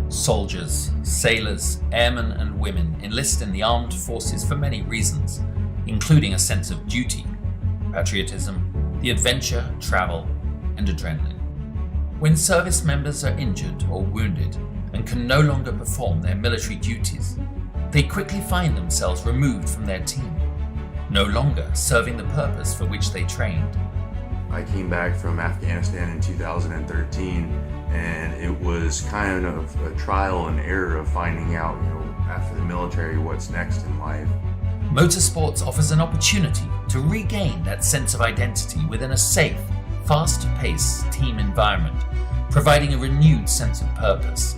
Soldiers, sailors, airmen and women enlist in the armed forces for many reasons, including a sense of duty, patriotism, the adventure, travel, and adrenaline. When service members are injured or wounded and can no longer perform their military duties, they quickly find themselves removed from their team, no longer serving the purpose for which they trained. I came back from Afghanistan in 2013, and it was kind of a trial and error of finding out, after the military, what's next in life. Motorsports offers an opportunity to regain that sense of identity within a safe, fast-paced team environment, providing a renewed sense of purpose.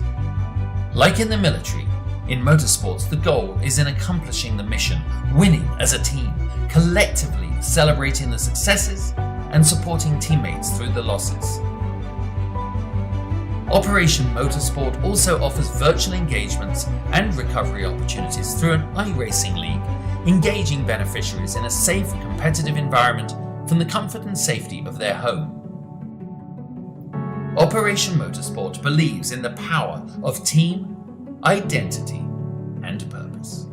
Like in the military, in motorsports the goal is in accomplishing the mission, winning as a team, collectively celebrating the successes and supporting teammates through the losses. Operation Motorsport also offers virtual engagements and recovery opportunities through an iRacing league, engaging beneficiaries in a safe, competitive environment from the comfort and safety of their home. Operation Motorsport believes in the power of team, identity, and purpose.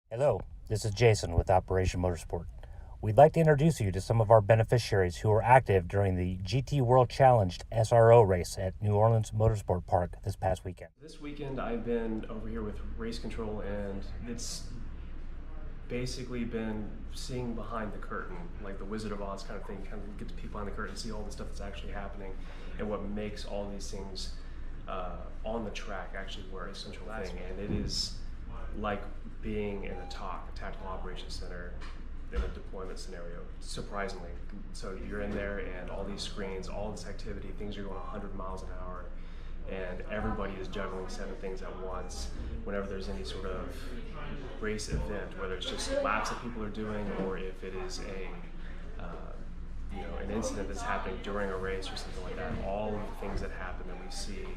Hello, this is Jason with Operation Motorsport. We'd like to introduce you to some of our beneficiaries who were active during the GT World Challenge SRO race at New Orleans Motorsport Park this past weekend. This weekend I've been over here with Race Control, and it's basically been seeing behind the curtain, like the Wizard of Oz kind of thing, kind of get the people behind the curtain, see all the stuff that's actually happening and what makes all these things on the track actually work, a central thing. And it is like being in a tactical operations center in a deployment scenario, surprisingly. So you're in there and all these screens, all this activity, things are going 100 miles an hour, and everybody is juggling 7 things at once. Whenever there's any sort of race event, whether it's just laps that people are doing or if it is an incident that's happening during a race or something like that, all of the things that happen that we see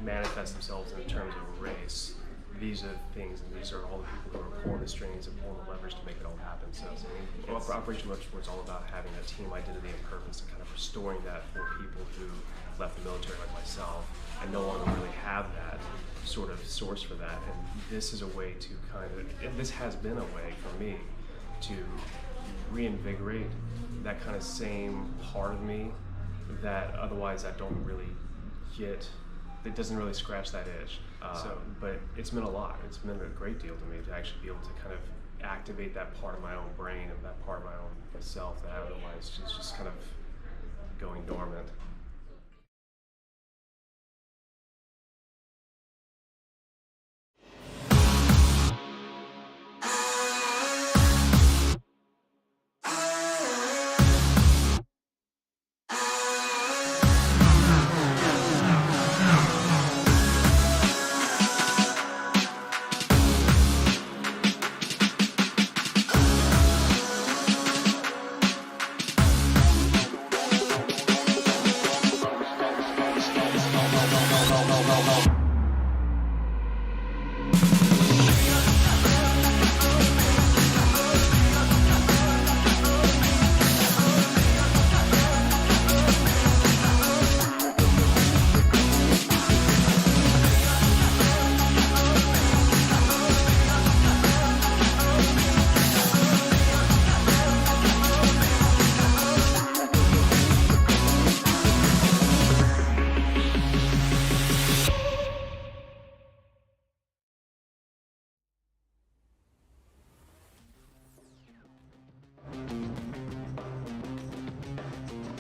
manifest themselves in terms of a race. These are things, and these are all the people who are pulling the strings and pulling the levers to make it all happen. So Operation Motorsport is all about having a team identity and purpose and kind of restoring that for people who left the military like myself and no longer really have that sort of source for that. And this is a way to this has been a way for me to reinvigorate that kind of same part of me that otherwise I don't really get. It doesn't really scratch that itch. But it's meant a lot. It's meant a great deal to me to actually be able to kind of activate that part of my own brain and that part of my own self that otherwise is just kind of going dormant.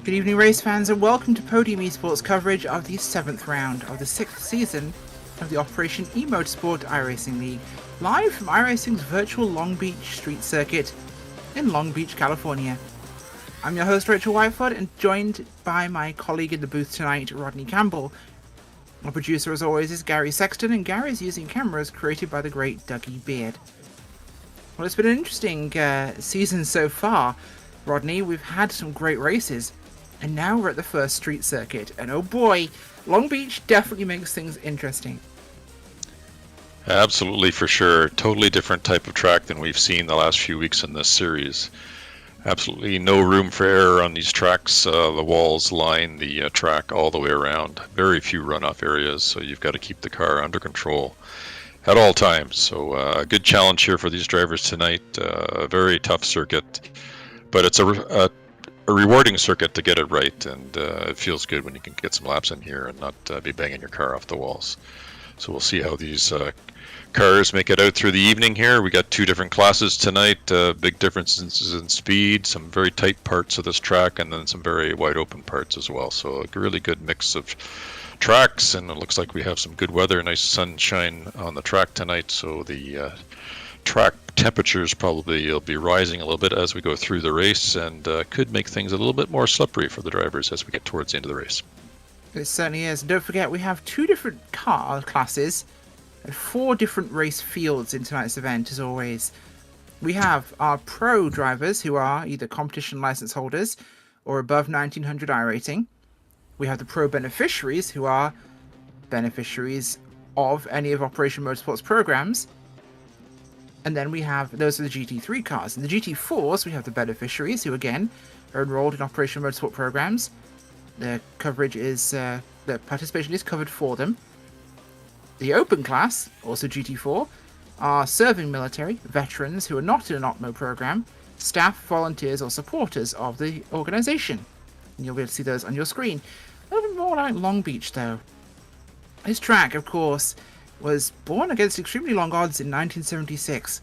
Good evening, race fans, and welcome to Podium Esports coverage of the 7th round of the 6th season of the Operation eMotorsport iRacing League, live from iRacing's virtual Long Beach street circuit in Long Beach, California. I'm your host, Rachel Whiteford, and joined by my colleague in the booth tonight, Rodney Campbell. Our producer, as always, is Gary Sexton, and Gary's using cameras created by the great Dougie Beard. Well, it's been an interesting season so far, Rodney. We've had some great races. And now we're at the first street circuit, and oh boy, Long Beach definitely makes things interesting. Absolutely, for sure. Totally different type of track than we've seen the last few weeks in this series. Absolutely no room for error on these tracks. The walls line the track all the way around. Very few runoff areas, so you've got to keep the car under control at all times. So a good challenge here for these drivers tonight. A very tough circuit, but it's a rewarding circuit to get it right, and it feels good when you can get some laps in here and not be banging your car off the walls. So we'll see how these cars make it out through the evening here. We got two different classes tonight, big differences in speed, some very tight parts of this track, and then some very wide open parts as well. So a really good mix of tracks, and it looks like we have some good weather, nice sunshine on the track tonight. So the track temperatures probably will be rising a little bit as we go through the race, and could make things a little bit more slippery for the drivers as we get towards the end of the race. It certainly is. And don't forget, we have two different car classes and 4 different race fields in tonight's event, as always. We have our pro drivers, who are either competition license holders or above 1900 iRating. We have the pro beneficiaries, who are beneficiaries of any of Operation Motorsport's programs. And then we have, those are the GT3 cars. In the GT4s, we have the beneficiaries, who again are enrolled in Operation Motorsport programs. The coverage is, the participation is covered for them. The open class, also GT4, are serving military, veterans who are not in an OPMO program, staff, volunteers, or supporters of the organization. And you'll be able to see those on your screen. A little bit more like Long Beach, though. This track, of course, was born against extremely long odds in 1976,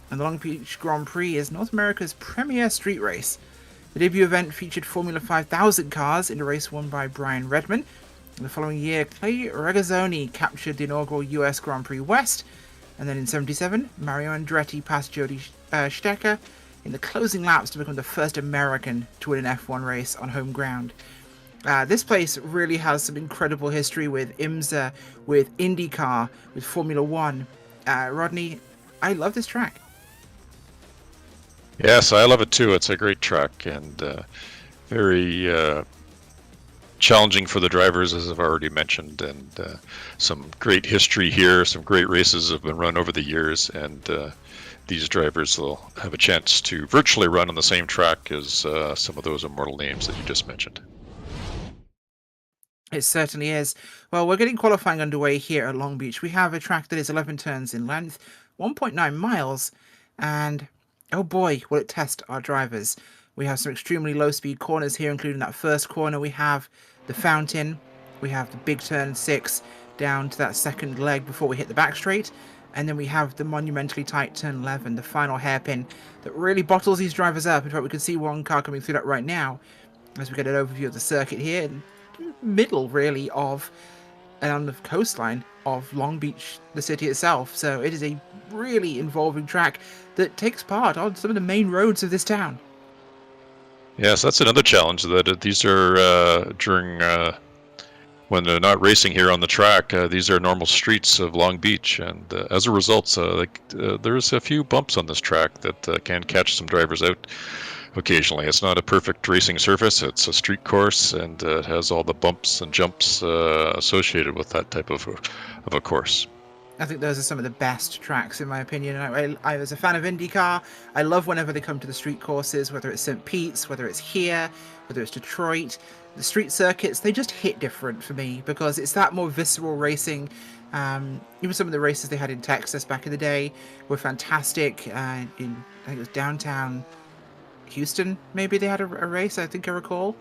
and the Long Beach Grand Prix is North America's premier street race. The debut event featured Formula 5000 cars in a race won by Brian Redman. In the following year, Clay Regazzoni captured the inaugural US Grand Prix West, and then in 77, Mario Andretti passed Jody Stecker in the closing laps to become the first American to win an F1 race on home ground. This place really has some incredible history with IMSA, with IndyCar, with Formula One. Rodney, I love this track. Yes, I love it too. It's a great track, and very challenging for the drivers, as I've already mentioned, and some great history here. Some great races have been run over the years, and these drivers will have a chance to virtually run on the same track as some of those immortal names that you just mentioned. It certainly is. Well, we're getting qualifying underway here at Long Beach. We have a track that is 11 turns in length, 1.9 miles, and oh boy, will it test our drivers. We have some extremely low-speed corners here, including that first corner. We have the fountain, we have the big turn 6 down to that second leg before we hit the back straight, and then we have the monumentally tight turn 11, the final hairpin that really bottles these drivers up. In fact, we can see one car coming through that right now as we get an overview of the circuit here, in the middle really of, and on the coastline of Long Beach, the city itself. So it is a really involving track that takes part on some of the main roads of this town. Yes, that's another challenge, that these are during when they're not racing here on the track, these are normal streets of Long Beach, and as a result, there's a few bumps on this track that can catch some drivers out occasionally. It's not a perfect racing surface, it's a street course, and it has all the bumps and jumps associated with that type of a course. I think those are some of the best tracks, in my opinion. I was a fan of IndyCar. I love whenever they come to the street courses, whether it's St. Pete's, whether it's here, whether it's Detroit. The street circuits, they just hit different for me because it's that more visceral racing. Even some of the races they had in Texas back in the day were fantastic. I think it was downtown Houston, maybe they had a race, I think I recall.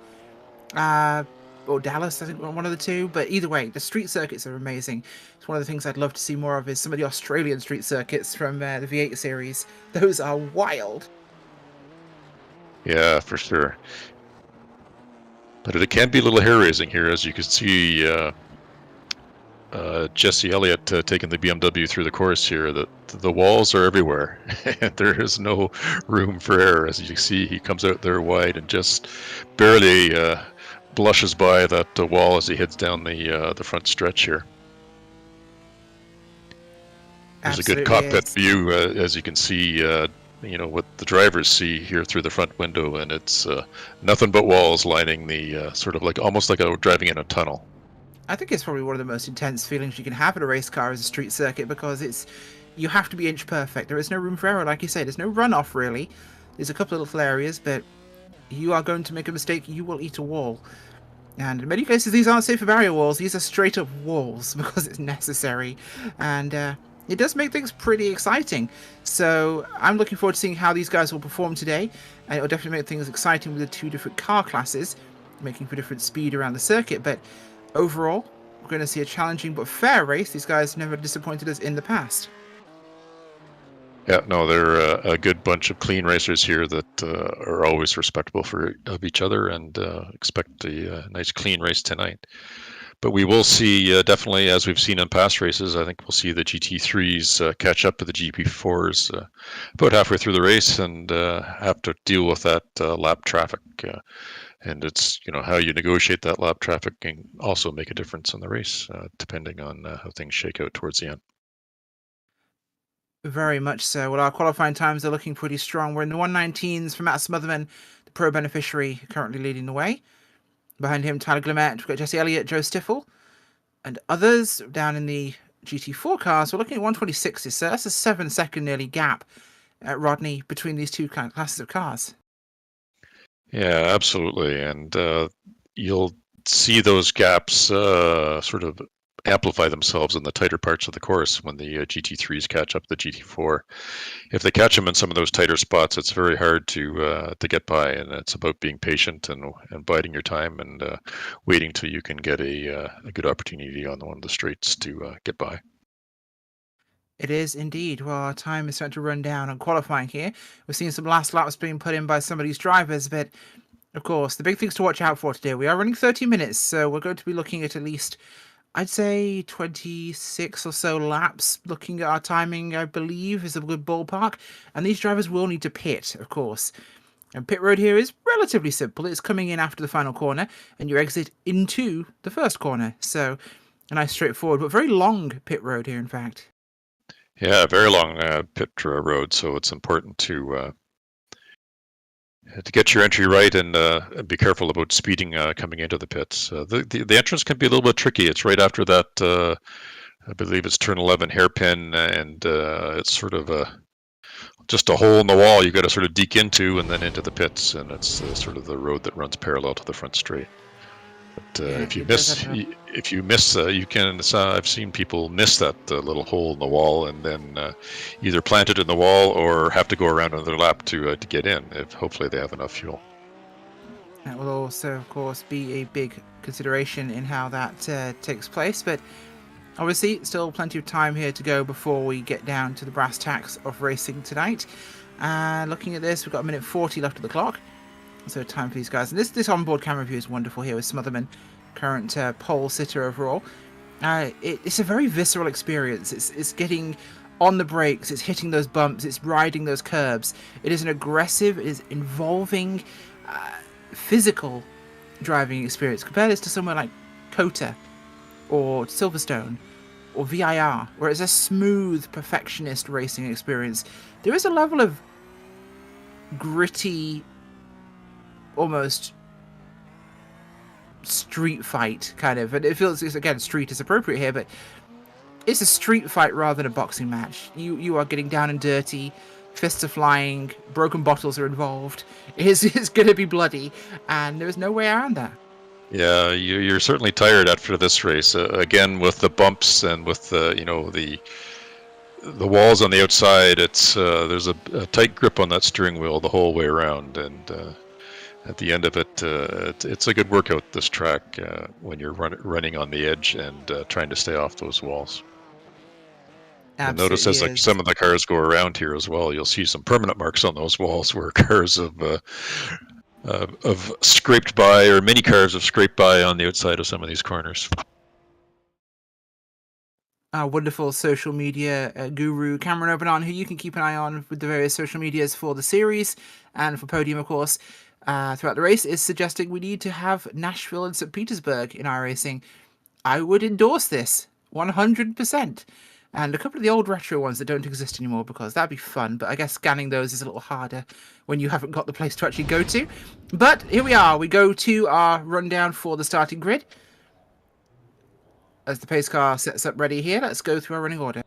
Or Dallas, I think one of the two. But either way, the street circuits are amazing. It's one of the things I'd love to see more of is some of the Australian street circuits from the V8 series. Those are wild. Yeah, for sure. But it can be a little hair-raising here, as you can see Jesse Elliott taking the BMW through the course here. The walls are everywhere. There is no room for error. As you see, he comes out there wide and just barely blushes by that wall as he heads down the front stretch here. There's Absolutely a good cockpit is. view, as you can see, what the drivers see here through the front window, and it's nothing but walls lining the sort of like almost like driving in a tunnel. I think it's probably one of the most intense feelings you can have at a race car as a street circuit, because you have to be inch perfect. There is no room for error, like you say. There's no runoff really. There's a couple of little areas, but you are going to make a mistake, you will eat a wall. And in many cases, these aren't safer barrier walls. These are straight up walls because it's necessary, and it does make things pretty exciting. So I'm looking forward to seeing how these guys will perform today, and it'll definitely make things exciting with the two different car classes, making for different speed around the circuit. But overall, we're going to see a challenging but fair race. These guys never disappointed us in the past. Yeah, no, they're a good bunch of clean racers here that are always respectful of each other, and expect a nice clean race tonight. But we will see, definitely, as we've seen in past races, I think we'll see the GT3s catch up to the GP4s about halfway through the race, and have to deal with that lap traffic. And it's, how you negotiate that lap traffic can also make a difference in the race, depending on how things shake out towards the end. Very much so. Well, our qualifying times are looking pretty strong. We're in the 119s for Matt Smotherman, the pro beneficiary, currently leading the way. Behind him, Tyler Glimett, we've got Jesse Elliott, Joe Stiffel, and others down in the GT4 cars. We're looking at 126s, so that's a 7-second nearly gap, Rodney, between these two classes of cars. Yeah, absolutely. And you'll see those gaps sort of amplify themselves in the tighter parts of the course when the GT3s catch up the GT4. If they catch them in some of those tighter spots, it's very hard to get by, and it's about being patient and biding your time, and waiting till you can get a good opportunity on one of the straights to get by. It is indeed. Well, our time is starting to run down on qualifying here. We've seen some last laps being put in by some of these drivers, but of course, the big things to watch out for today. We are running 30 minutes, so we're going to be looking at least, I'd say, 26 or so laps. Looking at our timing, I believe, is a good ballpark. And these drivers will need to pit, of course. And pit road here is relatively simple. It's coming in after the final corner, and you exit into the first corner. So, a nice straightforward, but very long pit road here, in fact. Yeah, very long pit road, so it's important to get your entry right, and be careful about speeding coming into the pits. The entrance can be a little bit tricky. It's right after that, I believe it's turn 11 hairpin, and it's sort of just a hole in the wall you got to sort of deke into and then into the pits, and it's sort of the road that runs parallel to the front straight. But if you miss, you can. I've seen people miss that little hole in the wall, and then either plant it in the wall or have to go around another lap to get in. If hopefully they have enough fuel. That will also, of course, be a big consideration in how that takes place. But obviously, still plenty of time here to go before we get down to the brass tacks of racing tonight. Looking at this, we've got 1:40 left of the clock. So time for these guys. And this onboard camera view is wonderful here with Smotherman, current pole sitter overall. It's a very visceral experience. It's getting on the brakes, it's hitting those bumps, it's riding those curbs. It is an aggressive, it is involving, physical driving experience. Compare this to somewhere like COTA or Silverstone or VIR, where it's a smooth, perfectionist racing experience. There is a level of gritty, almost street fight kind of, and it feels, again, street is appropriate here, but it's a street fight rather than a boxing match. You are getting down and dirty, fists are flying, broken bottles are involved. It's going to be bloody, and there's no way around that. Yeah, you're certainly tired after this race. Again, with the bumps and with the walls on the outside, it's there's a tight grip on that steering wheel the whole way around, and at the end of it, it's a good workout, this track, when you're running on the edge and trying to stay off those walls. And notice as like some of the cars go around here as well, you'll see some permanent marks on those walls where cars have scraped by, or many cars have scraped by on the outside of some of these corners. Our wonderful social media guru, Cameron Obenon, who you can keep an eye on with the various social medias for the series and for Podium, of course, throughout the race, is suggesting we need to have Nashville and St. Petersburg in iRacing. I would endorse this 100%. And a couple of the old retro ones that don't exist anymore, because that'd be fun, but I guess scanning those is a little harder when you haven't got the place to actually go to. But here we are. We go to our rundown for the starting grid. As the pace car sets up ready here, let's go through our running order.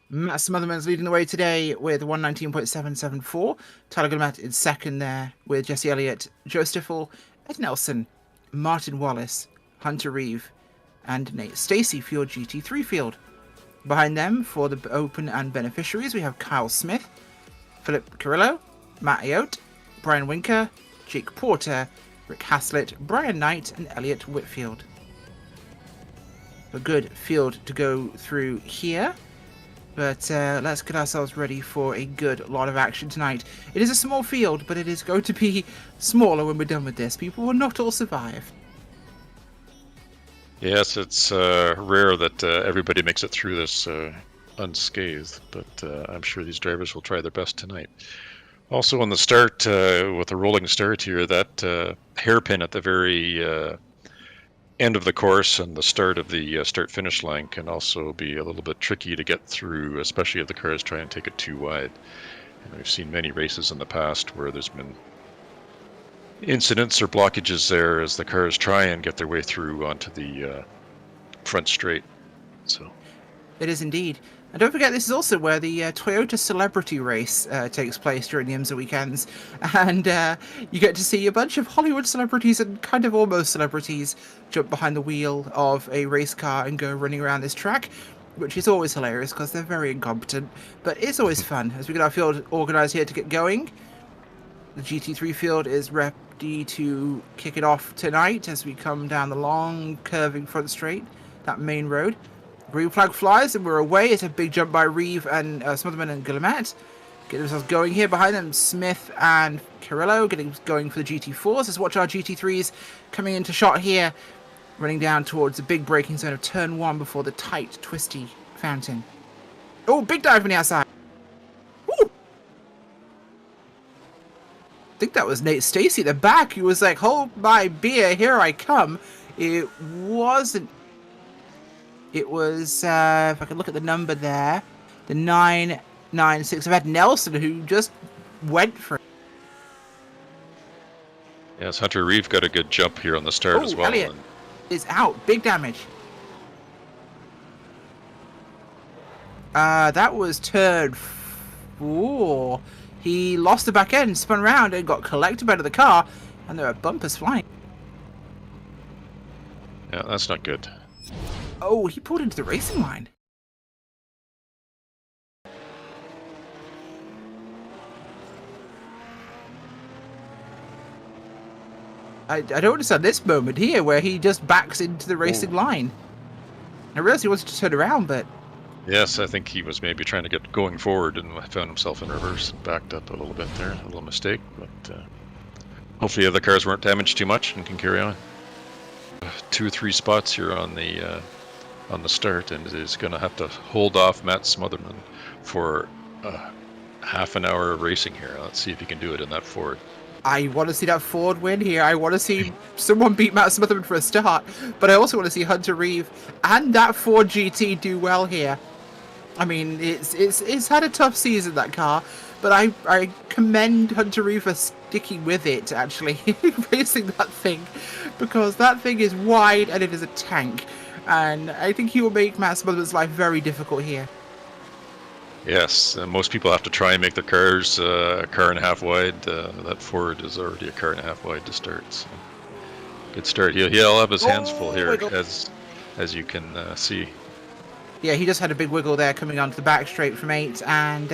Matt Smotherman's leading the way today with 119.774. Tyler Guillemette in second there with Jesse Elliott, Joe Stiffel, Ed Nelson, Martin Wallace, Hunter Reeve, and Nate Stacey Field GT3 Field. Behind them, for the Open and beneficiaries, we have Kyle Smith, Philip Carrillo, Matt Ayotte, Brian Winker, Jake Porter, Rick Haslett, Brian Knight, and Elliot Whitfield. A good field to go through here. But let's get ourselves ready for a good lot of action tonight. It is a small field, but it is going to be smaller when we're done with this. People will not all survive. Yes, it's rare that everybody makes it through this unscathed, but I'm sure these drivers will try their best tonight. Also on the start, with a rolling start here, that hairpin at the very end of the course and the start of the start-finish line can also be a little bit tricky to get through, especially if the cars try and take it too wide. And we've seen many races in the past where there's been incidents or blockages there as the cars try and get their way through onto the front straight. So it is indeed. And don't forget, this is also where the Toyota Celebrity Race takes place during the IMSA weekends. And you get to see a bunch of Hollywood celebrities and kind of almost celebrities jump behind the wheel of a race car and go running around this track, which is always hilarious because they're very incompetent. But it's always fun. As we get our field organised here to get going, the GT3 field is ready to kick it off tonight as we come down the long, curving front straight, that main road. Green flag flies and we're away. It's a big jump by Reeve and Smotherman and Guillemette. Get themselves going here. Behind them, Smith and Carrillo getting going for the GT4s. Let's watch our GT3s coming into shot here, running down towards the big braking zone of turn 1 before the tight, twisty fountain. Oh, big dive from the outside. Woo! I think that was Nate Stacey at the back. He was like, hold my beer, here I come. It wasn't. It was, if I can look at the number there, the 996 of Ed Nelson, who just went for it. yes, Hunter Reeve got a good jump here on the start as well. Elliott is out. Big damage. That was turn 4. He lost the back end, spun around, and got collected out of the car, and there are bumpers flying. Yeah, that's not good. Oh, he pulled into the racing line. I don't understand this moment here where he just backs into the racing line. I realized he wanted to turn around, but... Yes, I think he was maybe trying to get going forward and found himself in reverse and backed up a little bit there. A little mistake, but hopefully the other cars weren't damaged too much and can carry on. 2 or 3 spots here on the start, and is going to have to hold off Matt Smotherman for half an hour of racing here. Let's see if he can do it in that Ford. I want to see that Ford win here. I want to see someone beat Matt Smotherman for a start, but I also want to see Hunter Reeve and that Ford GT do well here. I mean, it's had a tough season, that car, but I commend Hunter Reeve for sticking with it, actually, racing that thing, because that thing is wide and it is a tank. And I think he will make Matt Smotherman's life very difficult here. Yes, most people have to try and make their cars a car and a half wide. That Ford is already a car and a half wide to start. So good start. He'll have his hands full here, as you can see. Yeah, he just had a big wiggle there coming onto the back straight from 8. And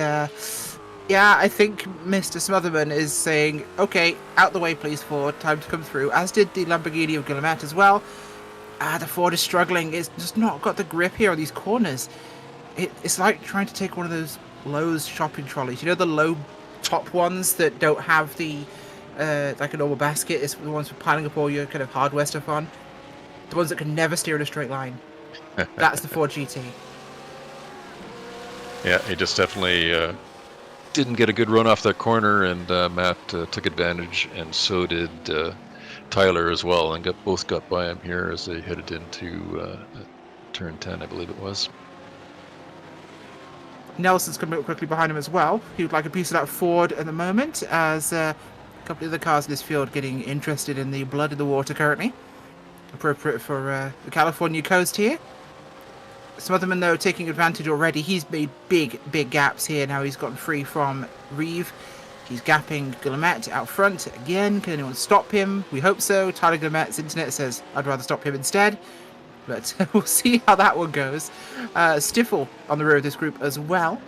yeah, I think Mr. Smotherman is saying, okay, out the way please, Ford, time to come through. As did the Lamborghini of Guillemette as well. The Ford is struggling. It's just not got the grip here on these corners. It's like trying to take one of those Lowe's shopping trolleys. You know, the low top ones that don't have the like a normal basket. It's the ones for piling up all your kind of hardware stuff on. The ones that can never steer in a straight line. That's the Ford GT. Yeah, he just definitely didn't get a good run off that corner, and Matt took advantage, and so did Tyler as well, and both got by him here as they headed into turn 10, I believe it was. Nelson's coming up quickly behind him as well. He would like a piece of that Ford at the moment, as a couple of the cars in this field getting interested in the blood in the water currently. appropriate for the California coast here. Smotherman, though, taking advantage already. He's made big gaps here. Now he's gotten free from Reeve. He's gapping Guillemette out front again. Can anyone stop him? We hope so. Tyler Guillemette's internet says I'd rather stop him instead. But we'll see how that one goes. Stiffle on the rear of this group as well.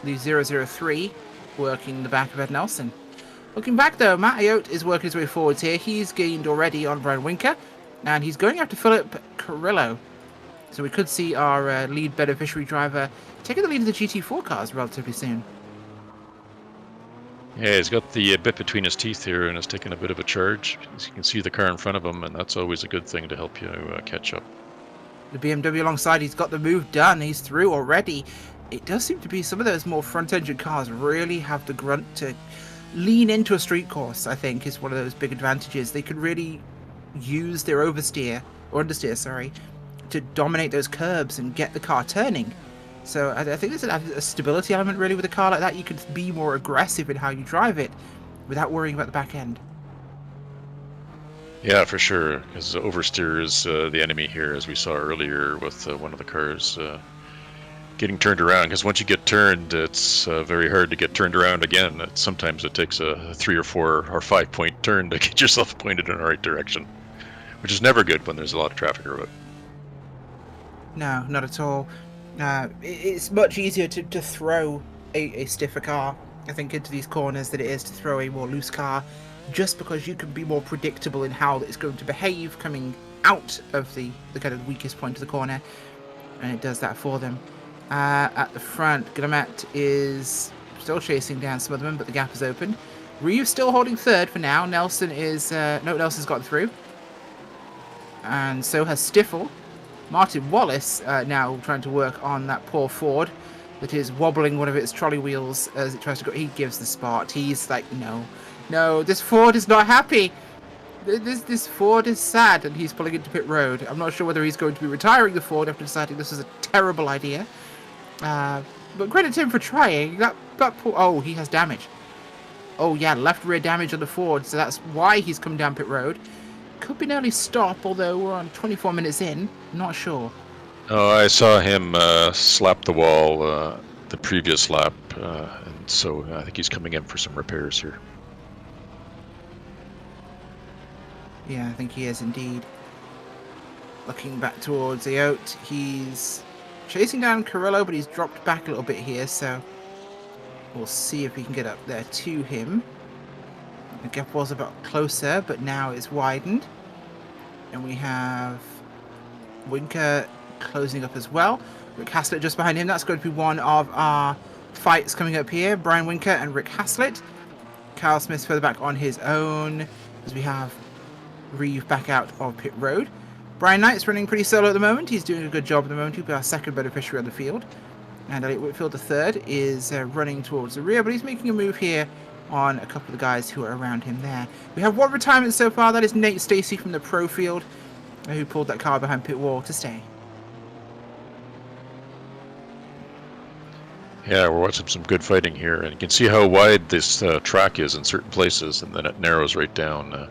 The 003 working the back of Ed Nelson. Looking back, though, Matt Ayotte is working his way forwards here. He's gained already on Brian Winker. And he's going after Philip Carrillo. So we could see our lead beneficiary driver taking the lead of the GT4 cars relatively soon. Yeah, he's got the bit between his teeth here and is taking a bit of a charge. As you can see the car in front of him, and that's always a good thing to help you catch up. The BMW alongside, he's got the move done. He's through already. It does seem to be some of those more front-engine cars really have the grunt to lean into a street course, I think, is one of those big advantages. They can really use their understeer, to dominate those curbs and get the car turning. So I think there's a stability element really with a car like that. You can be more aggressive in how you drive it without worrying about the back end. Yeah, for sure, because oversteer is the enemy here, as we saw earlier with one of the cars getting turned around. Because once you get turned, it's very hard to get turned around again. Sometimes it takes a 3 or 4 or 5 point turn to get yourself pointed in the right direction, which is never good when there's a lot of traffic around. No, not at all. It's much easier to throw a stiffer car, I think, into these corners than it is to throw a more loose car, just because you can be more predictable in how it's going to behave coming out of the kind of weakest point of the corner, and it does that for them. At the front, Guillemette is still chasing down Smotherman, but the gap is opened. Reeves still holding third for now. Nelson is... Nelson's got through. And so has Stiffle. Martin Wallace now trying to work on that poor Ford that is wobbling one of its trolley wheels as it tries to go. He gives the spot. He's like, no, this Ford is not happy. This Ford is sad, and he's pulling into pit road. I'm not sure whether he's going to be retiring the Ford after deciding this is a terrible idea. But credit to him for trying. Oh, he has damage. Oh yeah, left rear damage on the Ford, so that's why he's come down pit road. Could be an early stop, although we're on 24 minutes in. Not sure. Oh, I saw him slap the wall the previous lap, and so I think he's coming in for some repairs here. Yeah, I think he is indeed. Looking back towards Ayotte, he's chasing down Carrillo, but he's dropped back a little bit here, so we'll see if we can get up there to him. The gap was about closer, but now it's widened. And we have Winker closing up as well. Rick Haslett just behind him. That's going to be one of our fights coming up here. Brian Winker and Rick Haslett. Kyle Smith further back on his own, as we have Reeve back out of pit road. Brian Knight's running pretty solo at the moment. He's doing a good job at the moment. He'll be our second beneficiary on the field. And Elliot Whitfield, the third, is running towards the rear, but he's making a move here on a couple of the guys who are around him there. We have one retirement so far. That is Nate Stacey from the Pro Field, who pulled that car behind pit wall to stay. Yeah, we're watching some good fighting here, and you can see how wide this track is in certain places, and then it narrows right down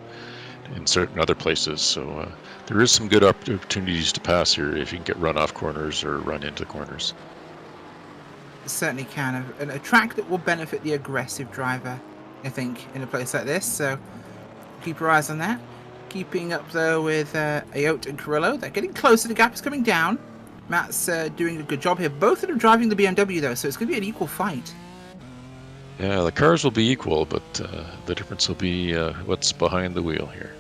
in certain other places. So there is some good opportunities to pass here if you can get run off corners or run into corners. Certainly can. A track that will benefit the aggressive driver, I think, in a place like this. So keep your eyes on that. Keeping up though with Ayotte and Carrillo. They're getting closer. The gap is coming down. Matt's doing a good job here. Both of them driving the BMW though, so it's going to be an equal fight. Yeah, the cars will be equal, but the difference will be what's behind the wheel here.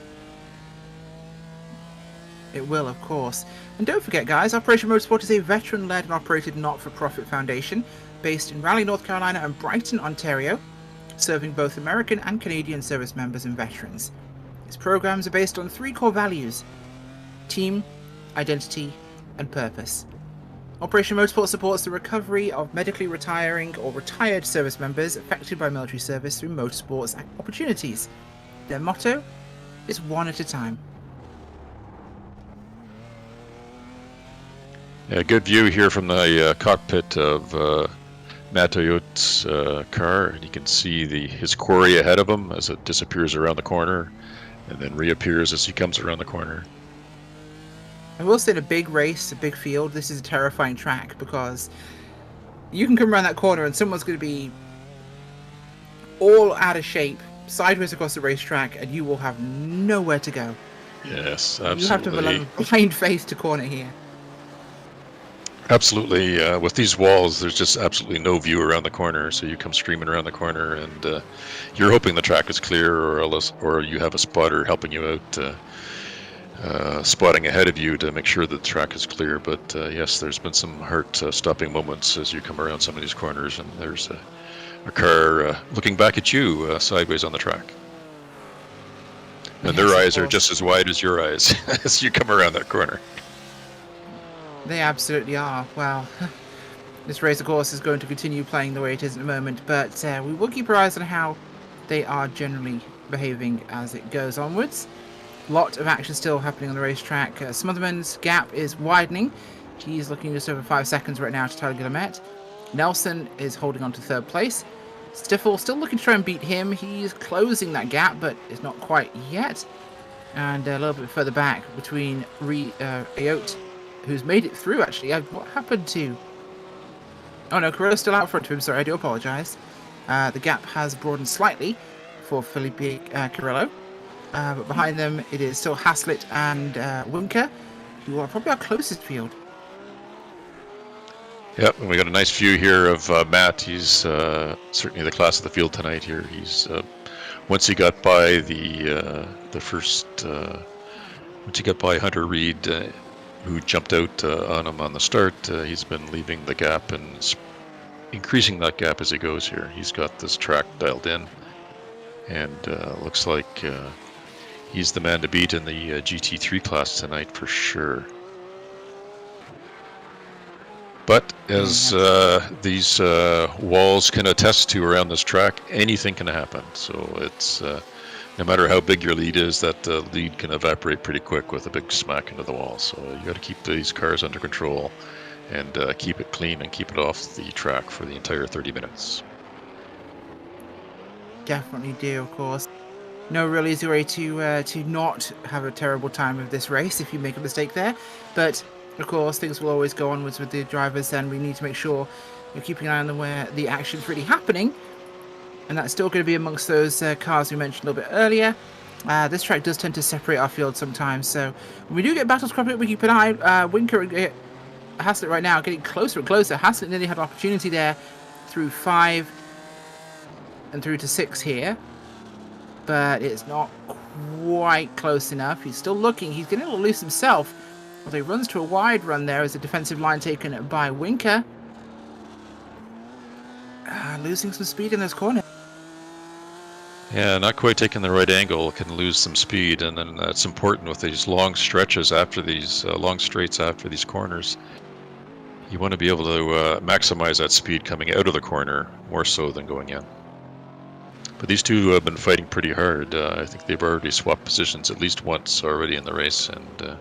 It will, of course. And don't forget, guys, Operation Motorsport is a veteran-led and operated not-for-profit foundation based in Raleigh, North Carolina and Brighton, Ontario, serving both American and Canadian service members and veterans. Its programs are based on 3 core values: team, identity, and purpose. Operation Motorsport supports the recovery of medically retiring or retired service members affected by military service through motorsports opportunities. Their motto is one at a time. Yeah, good view here from the cockpit of Matt Ayotte's car, and you can see his quarry ahead of him as it disappears around the corner, and then reappears as he comes around the corner. I will say in a big race, a big field, this is a terrifying track because you can come around that corner and someone's going to be all out of shape, sideways across the racetrack, and you will have nowhere to go. Yes, absolutely. You have to have a blind face to corner here. Absolutely. With these walls, there's just absolutely no view around the corner, so you come streaming around the corner, and you're hoping the track is clear, or you have a spotter helping you out, spotting ahead of you to make sure that the track is clear. But yes, there's been some heart-stopping moments as you come around some of these corners, and there's a car looking back at you sideways on the track. And Yes, their of eyes are course. just as wide as your eyes as you come around that corner. They absolutely are. Well, this race, of course, is going to continue playing the way it is at the moment, but we will keep our eyes on how they are generally behaving as it goes onwards. Lot of action still happening on the racetrack. Smotherman's gap is widening. He's looking just over 5 seconds right now to Tyler Guillemette. Nelson is holding on to third place. Stiffel still looking to try and beat him. He's closing that gap, but it's not quite yet. And a little bit further back between Ayotte, who's made it through, actually. What happened to... Oh no, Carrillo's still out front of him, sorry, I do apologise. The gap has broadened slightly for Felipe Carrillo. But behind them, it is still Haslett and Winker, who are probably our closest field. Yep, and we got a nice view here of Matt. He's certainly the class of the field tonight here. He's once he got by once he got by Hunter Reed, who jumped out on him on the start, he's been leaving the gap and increasing that gap as he goes here. He's got this track dialed in, and looks like he's the man to beat in the GT3 class tonight for sure. But as these walls can attest to around this track, anything can happen. So it's no matter how big your lead is, that lead can evaporate pretty quick with a big smack into the wall. So you got to keep these cars under control and keep it clean and keep it off the track for the entire 30 minutes. Definitely do, of course. No real easy way to not have a terrible time of this race if you make a mistake there. But of course, things will always go onwards with the drivers, and we need to make sure you're keeping an eye on where the action's really happening. And that's still going to be amongst those cars we mentioned a little bit earlier. This track does tend to separate our field sometimes, so when we do get battles cropping up, we keep an eye. Winker and Haslett right now getting closer and closer. Haslett nearly had an opportunity there through 5 and through to 6 here, but it's not quite close enough. He's still looking. He's getting a little loose himself. Although he runs to a wide run there as a defensive line taken by Winker. Losing some speed in those corners. Yeah, not quite taking the right angle can lose some speed, and then that's important with these long stretches after these long straights after these corners. You want to be able to maximize that speed coming out of the corner more so than going in. But these two have been fighting pretty hard. I think they've already swapped positions at least once already in the race, and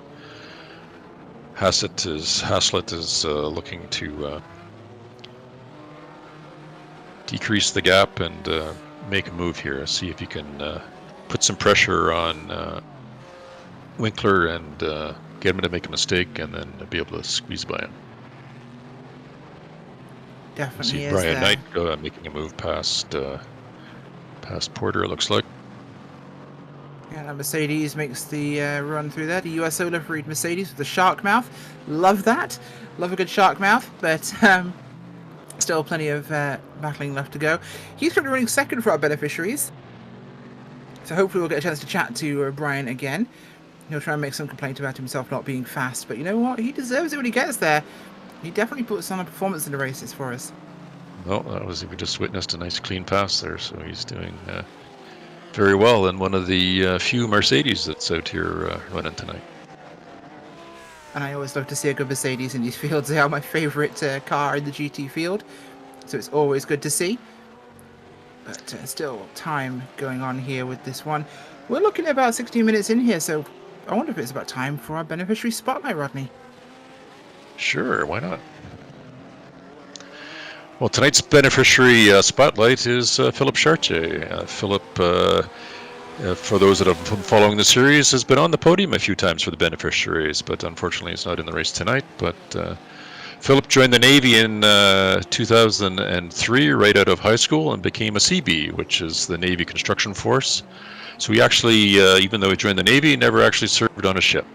Haslett is looking to decrease the gap and make a move here. See if he can put some pressure on Winkler and get him to make a mistake, and then be able to squeeze by him. Definitely See is Brian there. Knight making a move past Porter, it looks like. Yeah, that Mercedes makes the run through there. The USO liveried Mercedes with the shark mouth. Love that. Love a good shark mouth, but still plenty of battling left to go. He's currently running second for our beneficiaries, so hopefully we'll get a chance to chat to Brian again. He'll try and make some complaint about himself not being fast, but you know what? He deserves it when he gets there. He definitely puts on a performance in the races for us. Well, we just witnessed a nice clean pass there, so he's doing very well in one of the few Mercedes that's out here running tonight. And I always love to see a good Mercedes in these fields. They are my favourite car in the GT field, so it's always good to see. But still time going on here with this one. We're looking at about 16 minutes in here, so I wonder if it's about time for our beneficiary spotlight, Rodney. Sure, why not? Well, tonight's beneficiary spotlight is Philip Chartier. Philip for those that have been following the series, has been on the podium a few times for the beneficiaries, but unfortunately he's not in the race tonight. But Philip joined the Navy in 2003, right out of high school, and became a CB, which is the Navy Construction Force. So he actually, even though he joined the Navy, never actually served on a ship.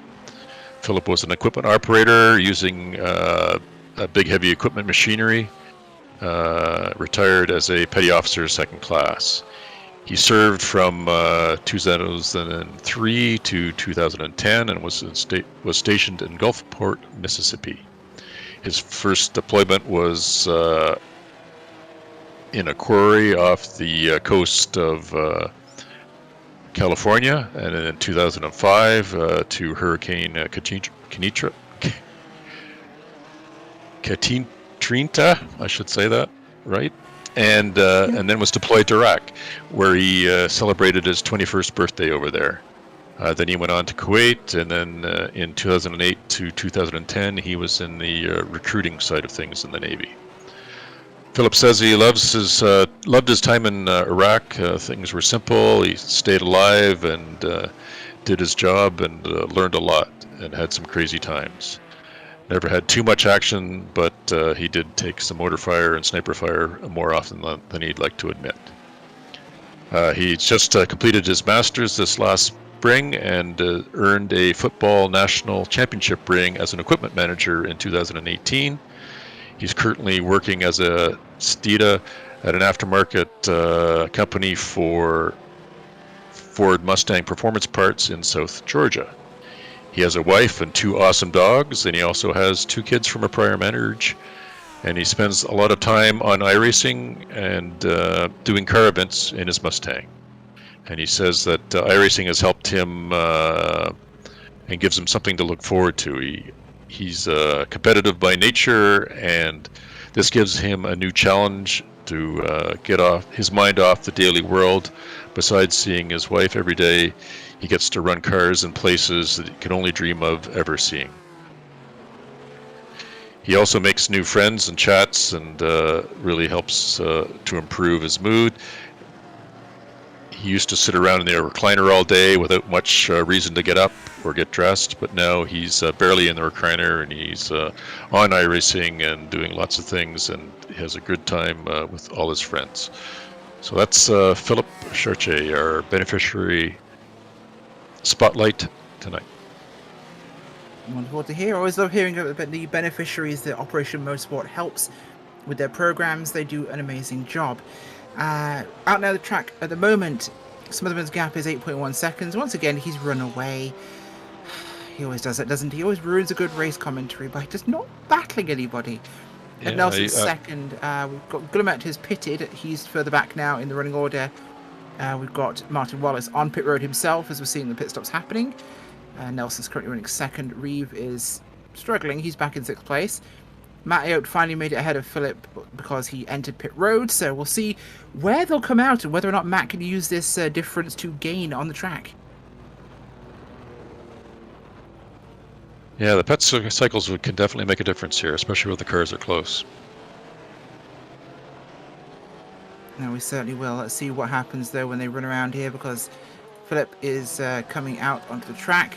Philip was an equipment operator using a big heavy equipment machinery, retired as a petty officer second class. He served from 2003 to 2010 and was stationed in Gulfport, Mississippi. His first deployment was in a quarry off the coast of California, and in 2005 to Hurricane Katrina, I should say that, right? And then was deployed to Iraq, where he celebrated his 21st birthday over there. Then he went on to Kuwait, and then in 2008 to 2010, he was in the recruiting side of things in the Navy. Philip says he loved his time in Iraq. Things were simple. He stayed alive and did his job and learned a lot and had some crazy times. Never had too much action, but he did take some mortar fire and sniper fire more often than he'd like to admit. He just completed his master's this last spring and earned a football national championship ring as an equipment manager in 2018. He's currently working as a STIDA at an aftermarket company for Ford Mustang Performance Parts in South Georgia. He has a wife and 2 awesome dogs, and he also has 2 kids from a prior marriage. And he spends a lot of time on iRacing and doing car events in his Mustang. And he says that iRacing has helped him and gives him something to look forward to. He's competitive by nature, and this gives him a new challenge to get his mind off the daily world. Besides seeing his wife every day, he gets to run cars in places that he can only dream of ever seeing. He also makes new friends and chats, and really helps to improve his mood. He used to sit around in the recliner all day without much reason to get up or get dressed, but now he's barely in the recliner, and he's on iRacing and doing lots of things, and he has a good time with all his friends. So that's Philip Chartier, our beneficiary spotlight tonight. Wonderful to hear. I always love hearing about the beneficiaries that Operation Motorsport helps with their programs. They do an amazing job. Out now the track at the moment, Smotherman's gap is 8.1 seconds. Once again, he's run away. He always does that, doesn't he? He always ruins a good race commentary by just not battling anybody. At Nelson's second, we've got Guillemette who's pitted. He's further back now in the running order. We've got Martin Wallace on pit road himself as we're seeing the pit stops happening. Nelson's currently running second. Reeve is struggling. He's back in 6th place. Matt Ayotte finally made it ahead of Philip because he entered pit road. So we'll see where they'll come out and whether or not Matt can use this difference to gain on the track. Yeah, the pet cycles can definitely make a difference here, especially when the cars are close. No, we certainly will. Let's see what happens though when they run around here, because Philip is coming out onto the track,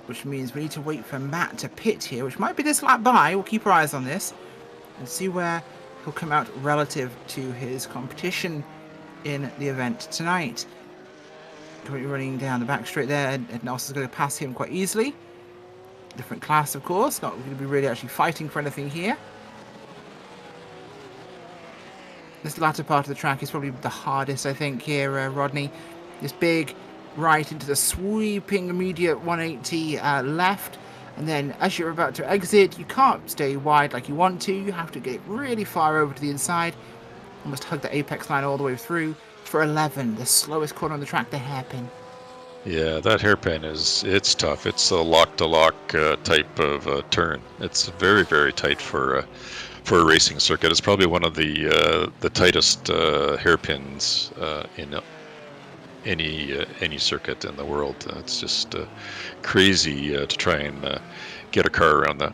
which means we need to wait for Matt to pit here, which might be this lap by. We'll keep our eyes on this and see where he'll come out relative to his competition in the event tonight. Currently running down the back straight there, and Nelson's going to pass him quite easily. Different class, of course, not going to be really actually fighting for anything here. This latter part of the track is probably the hardest, I think, here, Rodney. This big right into the sweeping immediate 180 left, and then as you're about to exit, you can't stay wide like you want to. You have to get really far over to the inside, almost hug the apex line all the way through for 11, the slowest corner on the track, the hairpin. Yeah, that hairpin it's tough. It's a lock-to-lock type of turn. It's very, very tight for a racing circuit. It's probably one of the tightest hairpins in any circuit in the world. It's just crazy to try and get a car around that.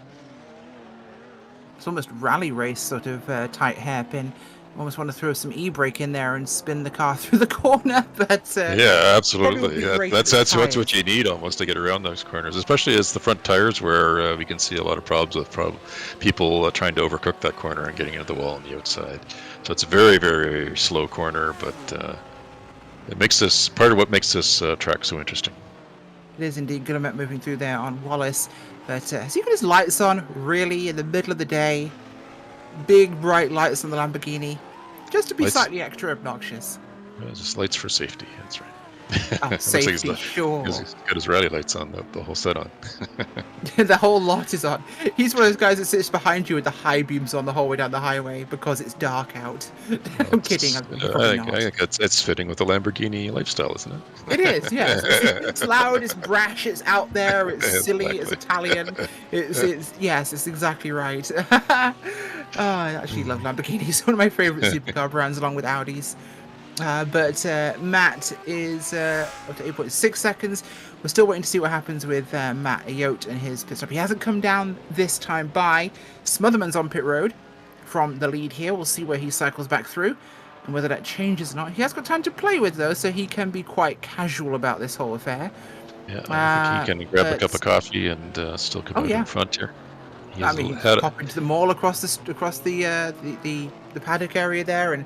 It's almost rally race sort of tight hairpin. almost want to throw some e-brake in there and spin the car through the corner, but Yeah, absolutely. great That's with what you need almost to get around those corners, especially as the front tires, where we can see a lot of problems with people trying to overcook that corner and getting into the wall on the outside. So it's a very, very slow corner, but it makes this part of what makes this track so interesting. It is indeed Guillemette moving through there on Wallace, but has he got his lights on really in the middle of the day? Big bright lights on the Lamborghini, just to be Lights. slightly extra obnoxious. Just lights for safety. That's right. Oh, Looks like safety, sure. He's got his rally lights on, the whole set on. The whole lot is on. He's one of those guys that sits behind you with the high beams on the whole way down the highway because it's dark out. I'm kidding. I Probably not. think it's fitting with the Lamborghini lifestyle, isn't it? It is, yes. It's loud, it's brash, it's out there, it's silly, it's Italian. It's exactly right. I actually love Lamborghinis. One of my favorite supercar brands, along with Audis. But Matt is up to 8.6 seconds. We're still waiting to see what happens with Matt Ayotte and his pit stop. He hasn't come down this time by. Smotherman's on pit road from the lead here. We'll see where he cycles back through and whether that changes or not. He has got time to play with, though, so he can be quite casual about this whole affair. Yeah, I think he can grab a cup of coffee and still come out in front here. I mean, pop into the mall across the paddock area there and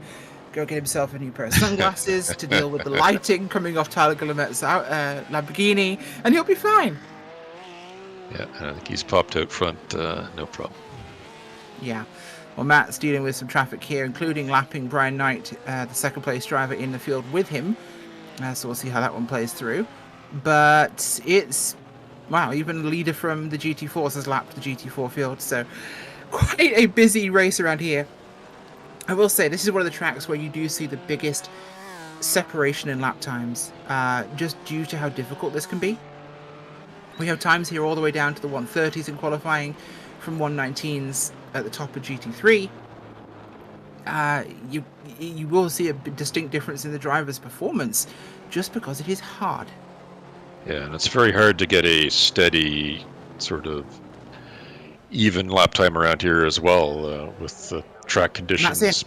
go get himself a new pair of sunglasses to deal with the lighting coming off Tyler Guillemette's Lamborghini, and he'll be fine. Yeah, I think he's popped out front, no problem. Yeah. Well, Matt's dealing with some traffic here, including lapping Brian Knight, the second place driver in the field with him. So we'll see how that one plays through. But it's, wow, even the leader from the GT4s has lapped the GT4 field. So quite a busy race around here. I will say, this is one of the tracks where you do see the biggest separation in lap times, just due to how difficult this can be. We have times here all the way down to the 130s in qualifying, from 119s at the top of GT3. You will see a distinct difference in the driver's performance, just because it is hard. Yeah, and it's very hard to get a steady, sort of even lap time around here as well, with the track conditions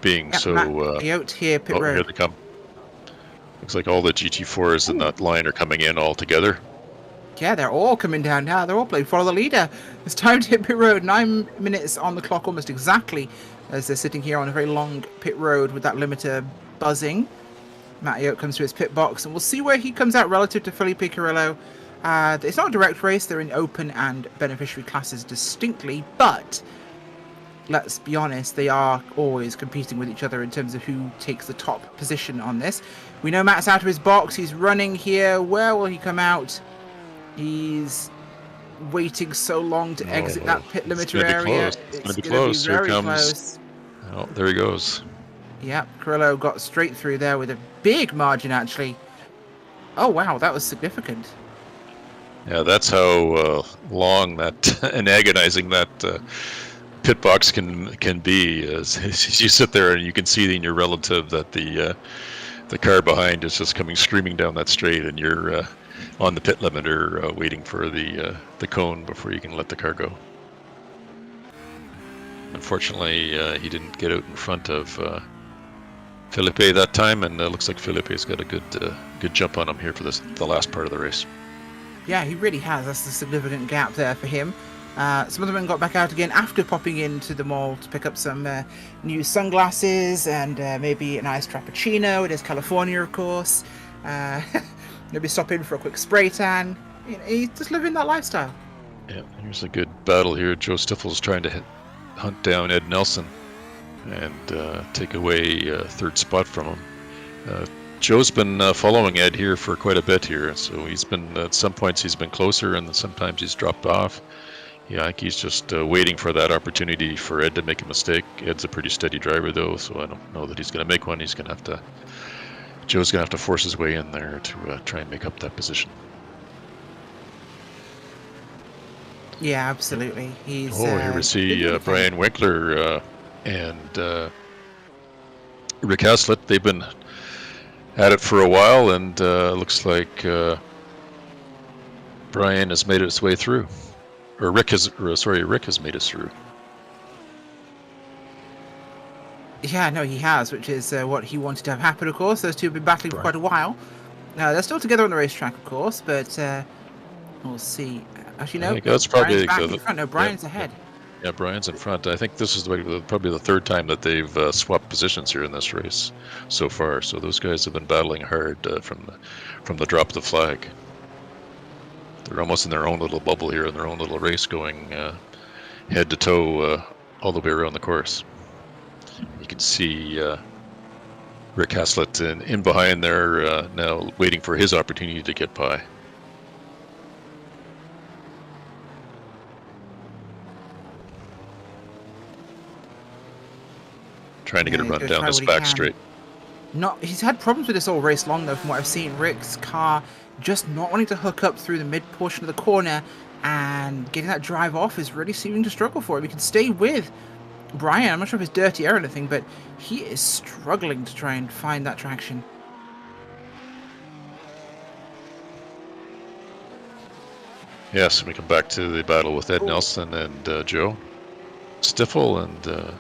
being so. Ayotte here, pit road. Here they come. Looks like all the GT4s in that line are coming in all together. Yeah, they're all coming down now. They're all playing follow the leader. It's time to hit pit road. 9 minutes on the clock, almost exactly, as they're sitting here on a very long pit road with that limiter buzzing. Matt Ayotte comes to his pit box, and we'll see where he comes out relative to Felipe Carrillo. It's not a direct race. They're in open and beneficiary classes distinctly, but let's be honest, they are always competing with each other in terms of who takes the top position on this. We know Matt's out of his box. He's running here. Where will he come out? He's waiting so long to exit that pit limiter area. It's going to be close. Here comes. Close. Oh, there he goes. Yep, Carrillo got straight through there with a big margin, actually. Oh, wow, that was significant. Yeah, that's how long that and agonizing that pit box can be. As you sit there and you can see in your relative that the car behind is just coming screaming down that straight, and you're on the pit limiter waiting for the cone before you can let the car go. Unfortunately, he didn't get out in front of Felipe that time, and it looks like Felipe's got a good jump on him here for the last part of the race. Yeah, he really has. That's a significant gap there for him. Smotherman got back out again after popping into the mall to pick up some new sunglasses and maybe a nice frappuccino. It is California, of course. Maybe stop in for a quick spray tan. You know, he's just living that lifestyle. Yeah, here's a good battle here. Joe Stiffel's trying to hunt down Ed Nelson and take away third spot from him. Joe's been following Ed here for quite a bit here, so he's been at some points he's been closer, and sometimes he's dropped off. Yeah, I think he's just waiting for that opportunity for Ed to make a mistake. Ed's a pretty steady driver, though, so I don't know that he's going to make one. Joe's going to have to force his way in there to try and make up that position. Yeah, absolutely. He's. Here we see Brian Winkler and Rick Haslett. They've been at it for a while, and looks like Brian has made his way through, or Rick has made us through. Yeah, no, he has, which is what he wanted to have happen, of course. Those two have been battling for Right. quite a while. They're still together on the racetrack, of course, but we'll see. Actually, I no, think that's Brian's probably back in front. No, Brian's yeah, ahead. yeah, Brian's in front. I think this is probably the third time that they've swapped positions here in this race so far. So those guys have been battling hard from the drop of the flag. They're almost in their own little bubble here, in their own little race, going head to toe all the way around the course. You can see Rick Haslett in behind there now, waiting for his opportunity to get by. Trying to get a Yeah, he's run gonna down try this what he back can. straight. He's had problems with this all race long, though, from what I've seen. Rick's car just not wanting to hook up through the mid portion of the corner, and getting that drive off is really seeming to struggle for him. He can stay with Brian. I'm not sure if it's dirty air or anything, but he is struggling to try and find that traction. Yes, we come back to the battle with Ed Nelson and Joe Stiffel, and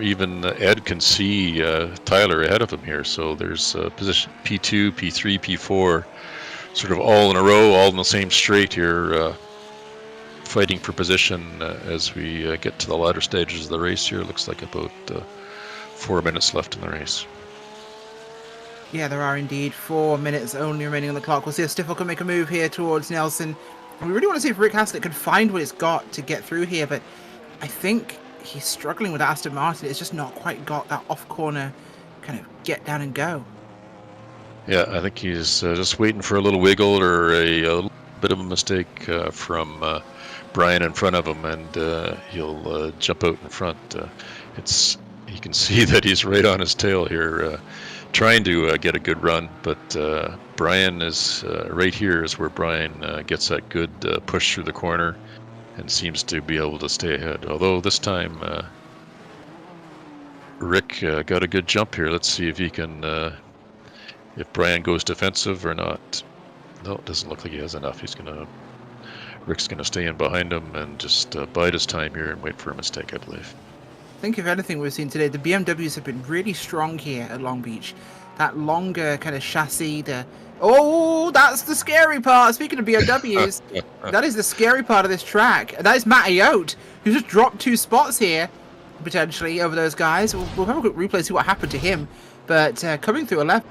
even Ed can see Tyler ahead of him here. So there's position P2, P3, P4, sort of all in a row, all in the same straight here, fighting for position as we get to the latter stages of the race here. Looks like about 4 minutes left in the race. Yeah, there are indeed 4 minutes only remaining on the clock. We'll see if Stiffel can make a move here towards Nelson. And we really want to see if Rick Haslett can find what it's got to get through here, but I think he's struggling with Aston Martin. It's just not quite got that off-corner kind of get down and go. Yeah, I think he's just waiting for a little wiggle or a little bit of a mistake from Brian in front of him, and he'll jump out in front. You can see that he's right on his tail here, trying to get a good run, but Brian is right here is where Brian gets that good push through the corner and seems to be able to stay ahead. Although this time Rick got a good jump here. Let's see if he can, if Brian goes defensive or not. No, it doesn't look like he has enough. Rick's gonna stay in behind him and just bide his time here and wait for a mistake, I believe. I think if anything we've seen today, the BMWs have been really strong here at Long Beach. That longer kind of chassis, that's the scary part. Speaking of BMWs, that is the scary part of this track. That is Matt Ayotte, who just dropped 2 spots here, potentially, over those guys. We'll have a quick replay, see what happened to him. But coming through 11,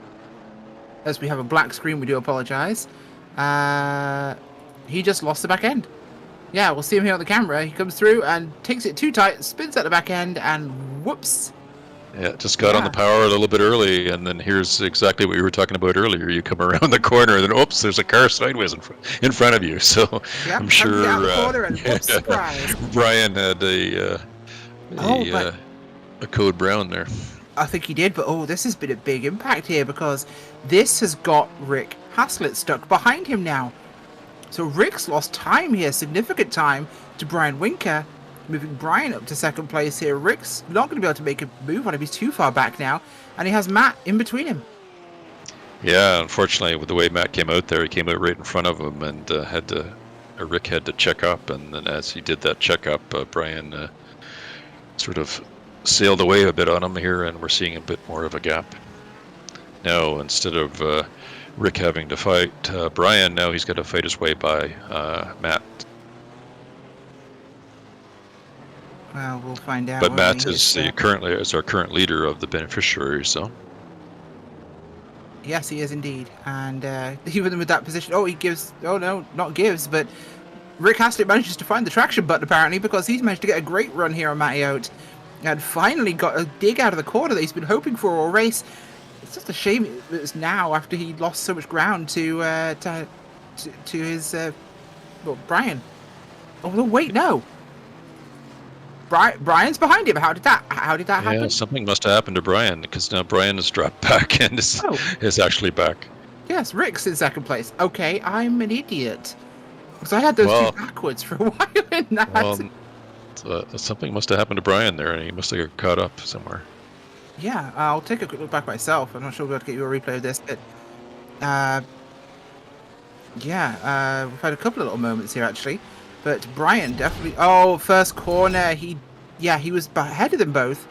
as we have a black screen, we do apologize. He just lost the back end. Yeah, we'll see him here on the camera. He comes through and takes it too tight, spins at the back end, and whoops. Yeah, just got on the power a little bit early, and then here's exactly what we were talking about earlier. You come around the corner, and then oops, there's a car sideways in front of you. So yep, I'm sure out the corner and whoops, surprise. Brian had a code brown there. I think he did, but this has been a big impact here because this has got Rick Haslett stuck behind him now. So Rick's lost time here, significant time, to Brian Winker, moving Brian up to second place here. Rick's not going to be able to make a move on him. He's too far back now, and he has Matt in between him. Yeah, unfortunately, with the way Matt came out there, he came out right in front of him, and Rick had to check up, and then as he did that checkup, Brian sort of sailed away a bit on him here, and we're seeing a bit more of a gap. Now, instead of Rick having to fight Brian, now he's got to fight his way by Matt. Well, we'll find out. But Matt is our current leader of the beneficiaries, so. Yes, he is indeed. And even with that position, but Rick Haslett manages to find the traction button apparently, because he's managed to get a great run here on Matt Ayotte and finally got a dig out of the corner that he's been hoping for all race. It's just a shame it's now after he lost so much ground to his Brian. Oh no, wait, no. Brian's behind him. How did that happen? Yeah, something must have happened to Brian, because now Brian has dropped back and is actually back. Yes, Rick's in second place. Okay, I'm an idiot. Because I had those two backwards for a while in that. Well, something must have happened to Brian there, and he must have got caught up somewhere. Yeah, I'll take a quick look back myself. I'm not sure we'll be able to get you a replay of this, but we've had a couple of little moments here actually. But Brian definitely. Oh, first corner. He was ahead of them both,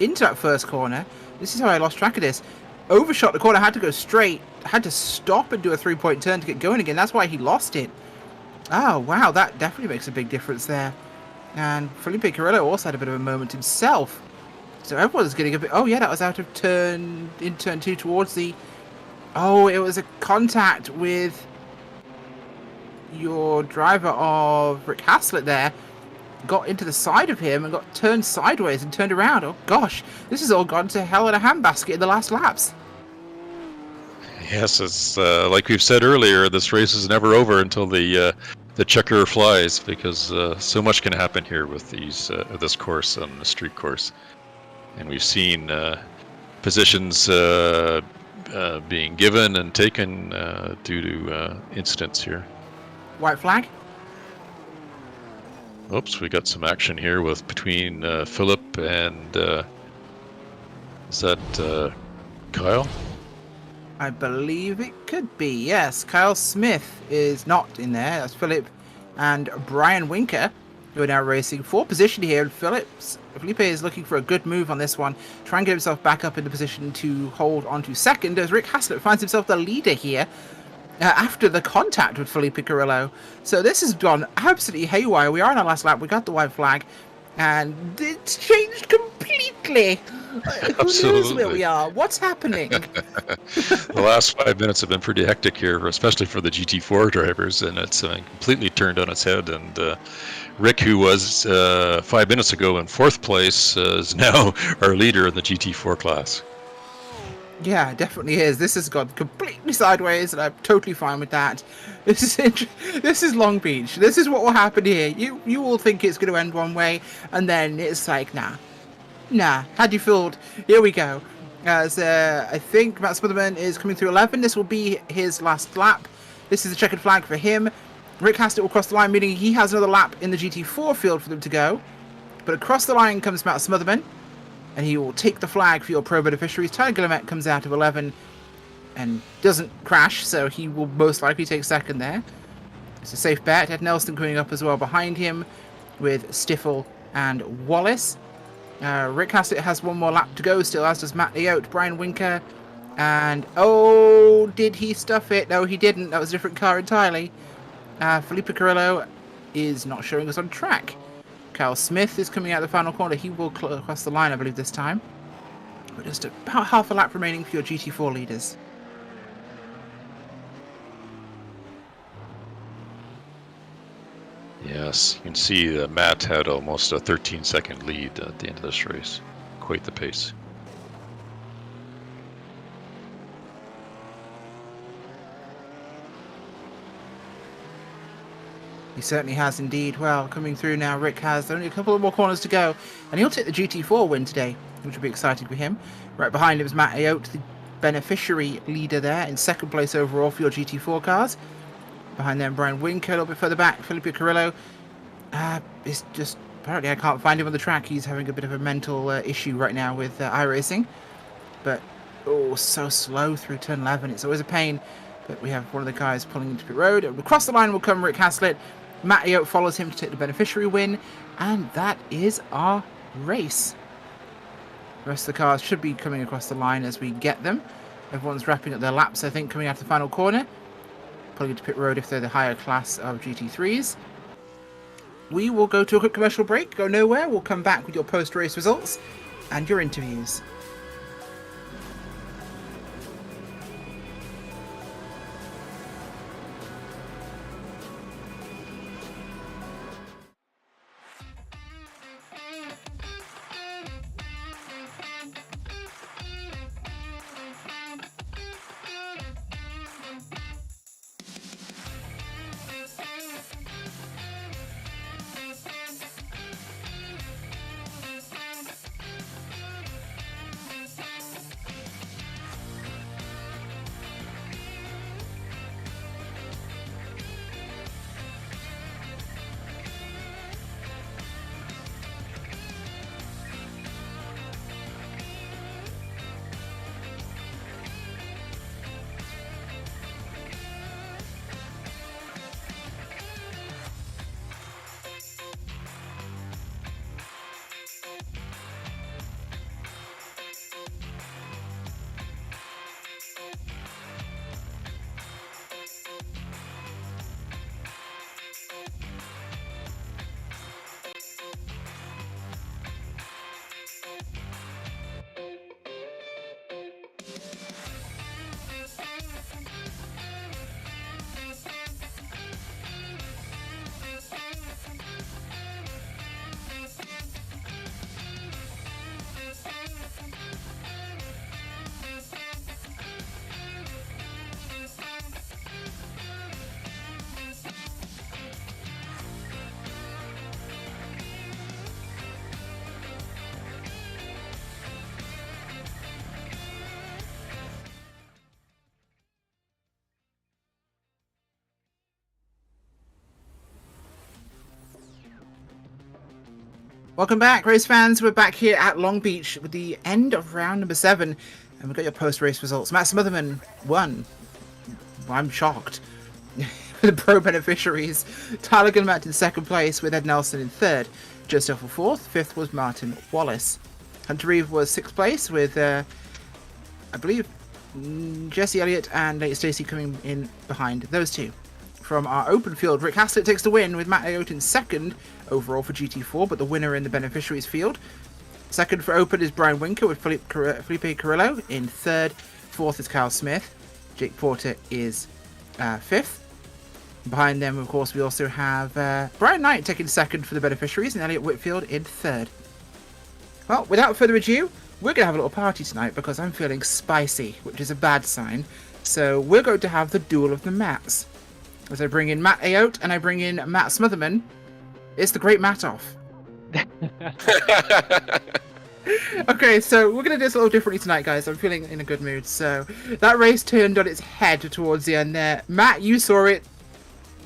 into that first corner. This is how I lost track of this. Overshot the corner, had to go straight, had to stop and do a 3-point turn to get going again. That's why he lost it. Oh, wow, that definitely makes a big difference there. And Felipe Carrillo also had a bit of a moment himself. So everyone's getting a bit... Oh, yeah, that was out of turn 2 towards the... Oh, it was a contact with your driver of Rick Haslett there. Got into the side of him and got turned sideways and turned around. Oh, gosh. This has all gone to hell in a handbasket in the last laps. Yes, it's like we've said earlier, this race is never over until the checker flies, because so much can happen here with this course on the street course. And we've seen positions being given and taken due to incidents here. White flag. Oops, we got some action here between Philip and is that Kyle? I believe it could be, yes. Kyle Smith is not in there. That's Philip and Brian Winker, who are now racing for position here. And Felipe is looking for a good move on this one. Try and get himself back up into position to hold on to second, as Rick Haslett finds himself the leader here after the contact with Felipe Carrillo. So this has gone absolutely haywire. We are on our last lap. We got the white flag. And it's changed completely. Who knows where we are? What's happening? The last 5 minutes have been pretty hectic here, especially for the GT4 drivers, and it's completely turned on its head. And Rick, who was 5 minutes ago in fourth place, is now our leader in the GT4 class. Yeah, it definitely is. This has gone completely sideways, and I'm totally fine with that. This is Long Beach. This is what will happen here. You all think it's going to end one way, and then it's like, nah. Had you fooled? Here we go. As I think Matt Smotherman is coming through 11. This will be his last lap. This is a checkered flag for him. Rick Haslett will cross the line, meaning he has another lap in the GT4 field for them to go. But across the line comes Matt Smotherman, and he will take the flag for your pro beneficiaries. Tyler Guillemette comes out of 11 and doesn't crash, so he will most likely take second there. It's a safe bet. Ed Nelson coming up as well behind him with Stiffel and Wallace. Rick Haslett has one more lap to go still, as does Matt Ayotte, Brian Winker, and oh, did he stuff it? No, he didn't. That was a different car entirely. Felipe Carrillo is not showing us on track. Kyle Smith is coming out the final corner. He will cross the line, I believe, this time. But just about half a lap remaining for your GT4 leaders. Yes, you can see that Matt had almost a 13-second lead at the end of this race. Quite the pace. He certainly has indeed. Well, coming through now, Rick has only a couple of more corners to go, and he'll take the GT4 win today, which will be exciting for him. Right behind him is Matt Ayotte, the beneficiary leader there, in second place overall for your GT4 cars. Behind them, Brian Winker, a little bit further back. Felipe Carrillo is just... Apparently I can't find him on the track. He's having a bit of a mental issue right now with iRacing. But, oh, so slow through turn 11. It's always a pain. But we have one of the guys pulling into pit road. Across the line will come Rick Haslett. Matt Ayotte follows him to take the beneficiary win. And that is our race. The rest of the cars should be coming across the line as we get them. Everyone's wrapping up their laps, I think, coming out the final corner. Pulling into pit road if they're the higher class of GT3s. We will go to a quick commercial break, go nowhere. We'll come back with your post-race results and your interviews. Welcome back, race fans. We're back here at Long Beach with the end of round number 7, and we've got your post-race results. Matt Smotherman won. Well, I'm shocked. The pro beneficiaries. Tyler Gunmatt in second place with Ed Nelson in third. Joe Stoffel fourth. Fifth was Martin Wallace. Hunter Reeve was sixth place with, I believe, Jesse Elliott and Nate Stacey coming in behind those two. From our open field, Rick Haslett takes the win with Matt Ayotte in second overall for GT4, but the winner in the beneficiaries field. Second for open is Brian Winker with Felipe Carrillo in third. Fourth is Kyle Smith. Jake Porter is fifth. Behind them, of course, we also have Brian Knight taking second for the beneficiaries and Elliot Whitfield in third. Well, without further ado, we're going to have a little party tonight because I'm feeling spicy, which is a bad sign. So we're going to have the Duel of the Matts. As I bring in Matt Ayotte and I bring in Matt Smotherman, it's the Great Matt-Off. Okay, so we're going to do this a little differently tonight, guys. I'm feeling in a good mood. So that race turned on its head towards the end there. Matt, you saw it.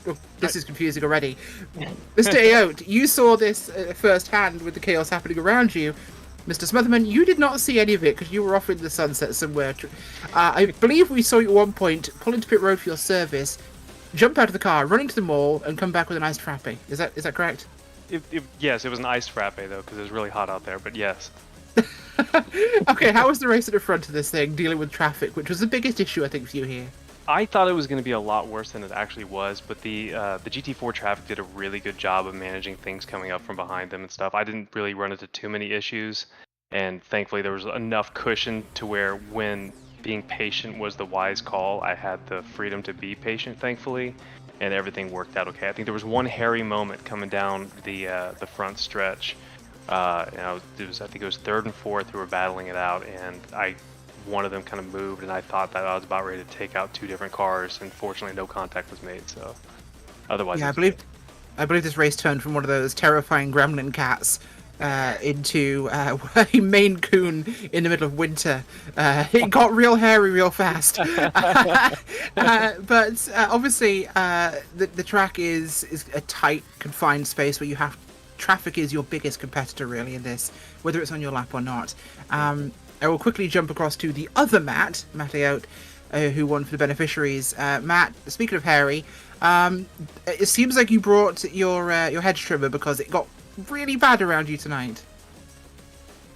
Oh, this is confusing already. Mr. Ayotte, you saw this firsthand with the chaos happening around you. Mr. Smotherman, you did not see any of it because you were off in the sunset somewhere. I believe we saw you at one point pull into pit road for your service, jump out of the car, run into the mall, and come back with an iced frappe. Is that correct? Yes, it was an iced frappe though, because it was really hot out there. But yes. Okay, how was the race at the front of this thing, dealing with traffic, which was the biggest issue I think for you here? I thought it was going to be a lot worse than it actually was, but the GT4 traffic did a really good job of managing things coming up from behind them and stuff. I didn't really run into too many issues, and thankfully there was enough cushion to where when being patient was the wise call, I had the freedom to be patient, thankfully, and everything worked out okay. I think there was one hairy moment coming down the front stretch. I think it was third and fourth who were battling it out, and one of them kind of moved, and I thought that I was about ready to take out two different cars, and fortunately no contact was made. So otherwise, yeah, I believe this race turned from one of those terrifying gremlin cats into a Maine Coon in the middle of winter. It got real hairy real fast. But obviously, the track is a tight, confined space where you have traffic is your biggest competitor really in this, whether it's on your lap or not. I will quickly jump across to the other Matt Ayotte, who won for the beneficiaries. Matt, speaking of hairy, it seems like you brought your hedge trimmer because it got really bad around you tonight.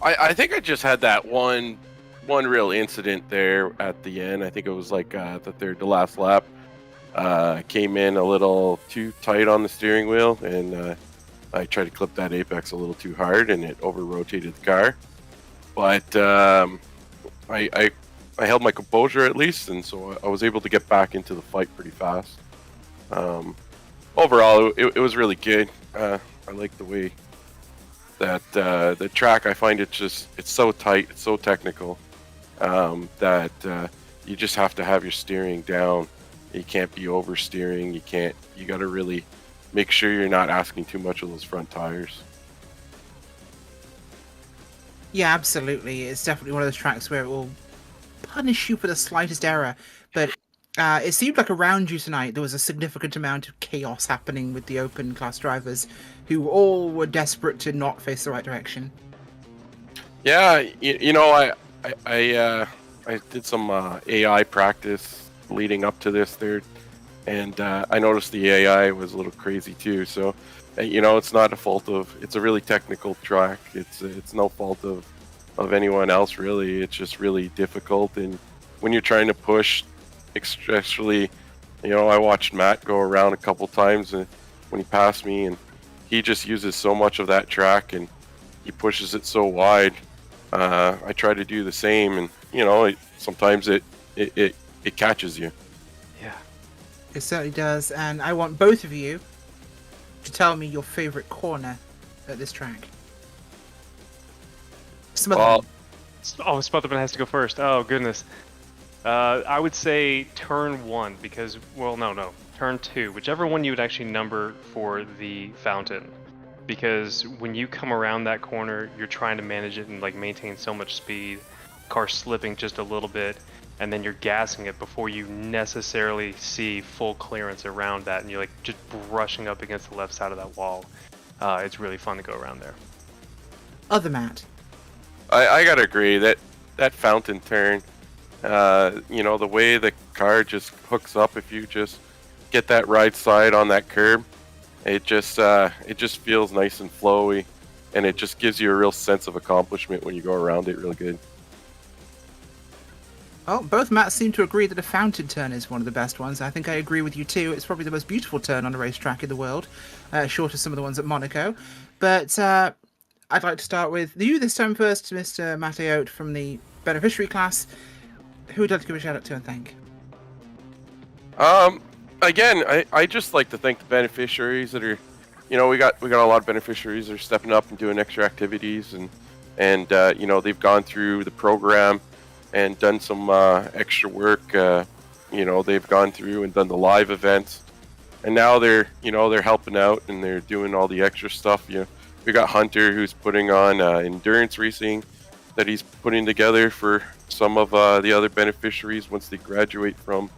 I think I just had that one real incident there at the end. I think it was like the last lap. Came in a little too tight on the steering wheel, and I tried to clip that apex a little too hard, and it over-rotated the car. But I held my composure at least, and so I was able to get back into the fight pretty fast. Overall, it was really good. I like the way that the track, I find it's so tight, it's so technical, that you just have to have your steering down. You can't be oversteering. You got to really make sure you're not asking too much of those front tires. Yeah, absolutely. It's definitely one of those tracks where it will punish you for the slightest error. But it seemed like around you tonight there was a significant amount of chaos happening with the open class drivers who all were desperate to not face the right direction. Yeah, I did some AI practice leading up to this there, and I noticed the AI was a little crazy too. So, it's not a fault of. It's a really technical track. It's no fault of anyone else really. It's just really difficult, and when you're trying to push, especially, I watched Matt go around a couple times when he passed me, and he just uses so much of that track, and he pushes it so wide. I try to do the same, and sometimes it catches you. Yeah, it certainly does. And I want both of you to tell me your favorite corner at this track. Smotherman. Smotherman has to go first. Oh goodness. I would say turn 1 because, turn 2, whichever one you would actually number for the fountain. Because when you come around that corner, you're trying to manage it and maintain so much speed, car slipping just a little bit, and then you're gassing it before you necessarily see full clearance around that, and you're just brushing up against the left side of that wall. It's really fun to go around there. Other Matt. I gotta agree that fountain turn, the way the car just hooks up if you just get that right side on that curb, it just feels nice and flowy, and it just gives you a real sense of accomplishment when you go around it real good. Oh, both Matts seem to agree that a fountain turn is one of the best ones. I think I agree with you too. It's probably the most beautiful turn on a racetrack in the world, short of some of the ones at Monaco. But I'd like to start with you this time first, Mr. Matt Ayotte from the beneficiary class. Who would you like to give a shout out to and thank? Again, I just like to thank the beneficiaries that are, we got a lot of beneficiaries that are stepping up and doing extra activities, and they've gone through the program and done some extra work. They've gone through and done the live events, and now they're helping out and they're doing all the extra stuff. We got Hunter, who's putting on endurance racing that he's putting together for some of the other beneficiaries once they graduate from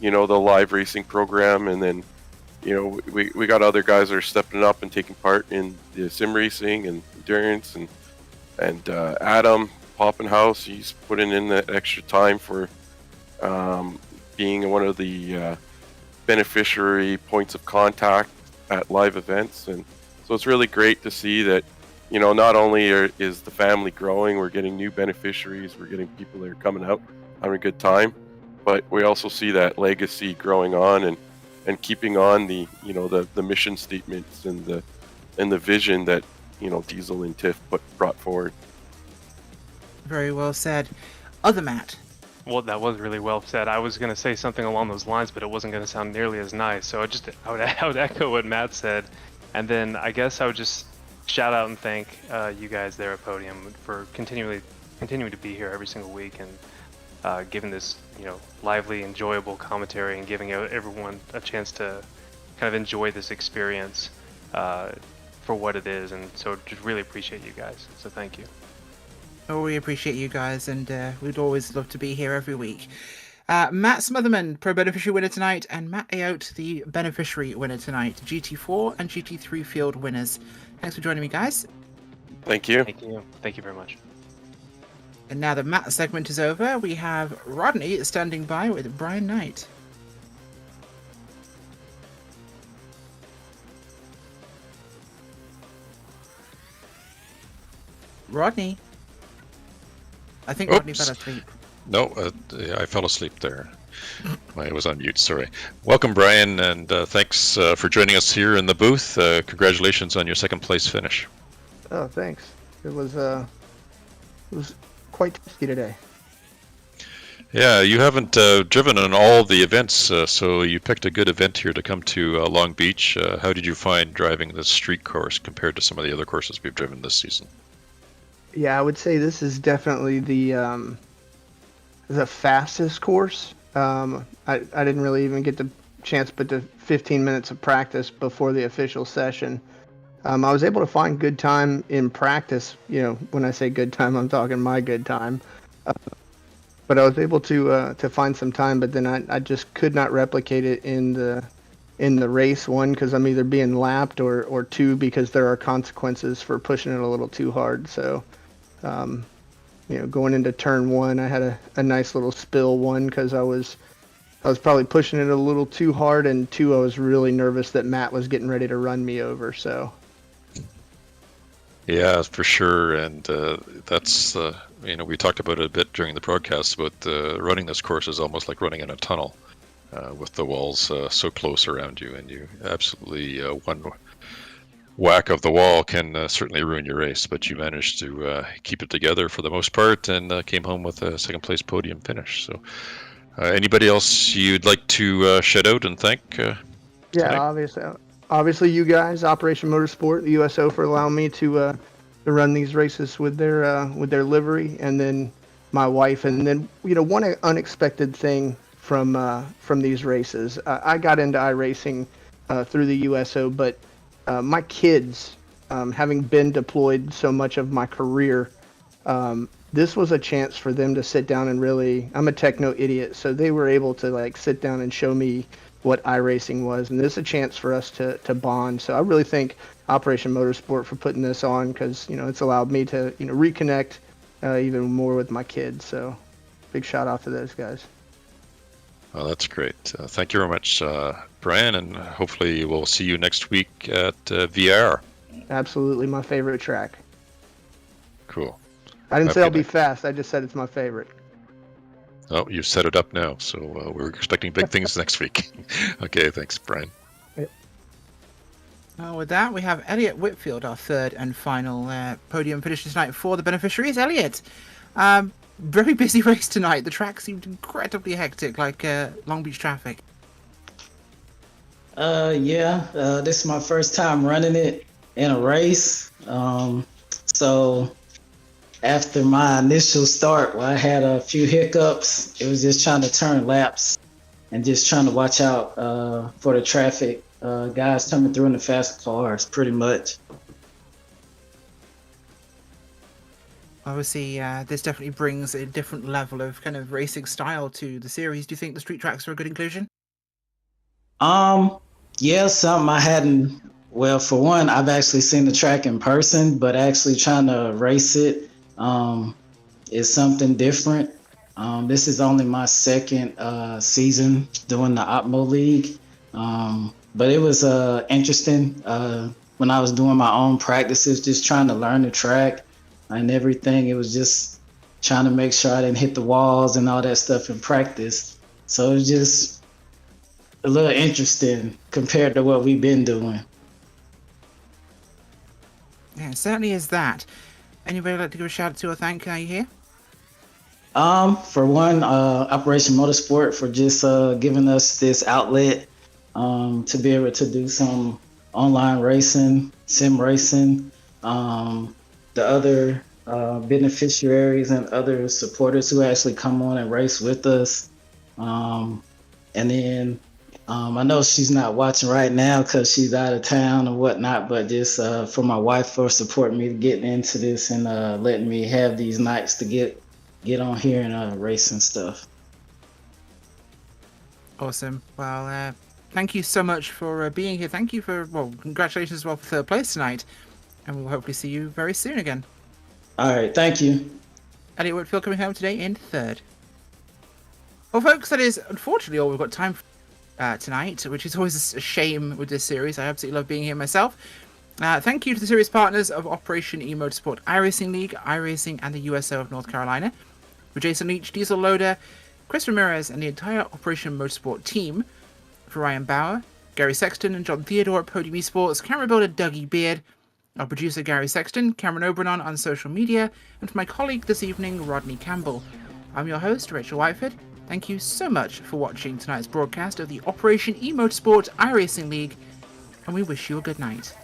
the live racing program. And then we got other guys that are stepping up and taking part in the sim racing and endurance, and Adam Poppenhaus, he's putting in that extra time for being one of the beneficiary points of contact at live events. And so it's really great to see that not only is the family growing, we're getting new beneficiaries, we're getting people that are coming out having a good time, but we also see that legacy growing on and keeping on the the mission statements and the vision that Diesel and Tiff brought forward. Very well said. Other Matt. Well, that was really well said. I was going to say something along those lines, but it wasn't going to sound nearly as nice. So I would echo what Matt said, and then I guess I would just shout out and thank you guys there at Podium for continuing to be here every single week and giving this lively, enjoyable commentary and giving everyone a chance to kind of enjoy this experience for what it is. And so just really appreciate you guys. So thank you. Oh, we appreciate you guys, and we'd always love to be here every week. Matt Smotherman, Pro Beneficiary winner tonight, and Matt Ayotte, the Beneficiary winner tonight. GT4 and GT3 field winners. Thanks for joining me, guys. Thank you. Thank you. Thank you very much. And now the Matt segment is over, we have Rodney standing by with Brian Knight. Rodney. I think Rodney fell asleep. No, I fell asleep there. I was on mute, sorry. Welcome, Brian, and thanks for joining us here in the booth. Congratulations on your second place finish. Oh, thanks. It was quite tasty today. Yeah, you haven't driven on all the events, so you picked a good event here to come to Long Beach. How did you find driving the street course compared to some of the other courses we've driven this season? Yeah, I would say this is definitely the fastest course. I didn't really even get the chance but the 15 minutes of practice before the official session. I was able to find good time in practice. When I say good time, I'm talking my good time. But I was able to find some time, but then I just could not replicate it in the race. One, because I'm either being lapped, or two, because there are consequences for pushing it a little too hard. So, going into turn one, I had a nice little spill. One, because I was probably pushing it a little too hard, and two, I was really nervous that Matt was getting ready to run me over. So. Yeah, for sure, and that's we talked about it a bit during the broadcast, but running this course is almost like running in a tunnel with the walls so close around you, and you absolutely one whack of the wall can certainly ruin your race, but you managed to keep it together for the most part and came home with a second place podium finish. So anybody else you'd like to shout out and thank? Yeah, obviously you guys, Operation Motorsport, the USO, for allowing me to run these races with their livery, and then my wife. And then one unexpected thing from these races, I got into iRacing through the USO, but my kids, having been deployed so much of my career, this was a chance for them to sit down and really, I'm a techno idiot, so they were able to sit down and show me what iRacing was, and this is a chance for us to bond. So I really think Operation Motorsport for putting this on, because it's allowed me to reconnect even more with my kids. So big shout out to those guys. Well, that's great. Thank you very much, Brian, and hopefully we'll see you next week at VR. Absolutely my favorite track. Cool. I didn't say Happy I'll be to- fast. I just said it's my favorite. Oh, you've set it up now, so we're expecting big things next week. Okay, thanks, Brian. With that, we have Elliot Whitfield, our third and final podium finisher tonight for the beneficiaries. Elliot, very busy race tonight. The track seemed incredibly hectic, like Long Beach traffic. This is my first time running it in a race. So after my initial start, where I had a few hiccups, it was just trying to turn laps and just trying to watch out for the traffic, guys coming through in the fast cars, pretty much. Obviously, this definitely brings a different level of kind of racing style to the series. Do you think the street tracks are a good inclusion? Yeah, something I hadn't. Well, for one, I've actually seen the track in person, but actually trying to race it is something different. This is only my second season doing the Opmo League, but it was interesting when I was doing my own practices, just trying to learn the track and everything. It was just trying to make sure I didn't hit the walls and all that stuff in practice. So it was just a little interesting compared to what we've been doing. Yeah, it certainly is that. Anybody like to give a shout out to or thank you here? For one, Operation Motorsport for just giving us this outlet to be able to do some online racing, sim racing. The other beneficiaries and other supporters who actually come on and race with us. And then I know she's not watching right now because she's out of town and whatnot, but just for my wife for supporting me getting into this and letting me have these nights to get on here and race and stuff. Awesome. Well, thank you so much for being here. Thank you for, congratulations as well for third place tonight. And we'll hopefully see you very soon again. All right, thank you. Elliot Whitfield coming home today in third. Well, folks, that is unfortunately all we've got time for tonight, which is always a shame with this series. I absolutely love being here myself. Thank you to the series partners of Operation eMotorsport iRacing League, iRacing, and the USO of North Carolina. For Jason Leach, Diesel Loader, Chris Ramirez, and the entire Operation Motorsport team. For Ryan Bauer, Gary Sexton, and John Theodore at Podium Esports, camera builder Dougie Beard, our producer Gary Sexton, Cameron Obernon on social media, and for my colleague this evening, Rodney Campbell. I'm your host, Rachel Whiteford. Thank you so much for watching tonight's broadcast of the Operation eMotorsport iRacing League, and we wish you a good night.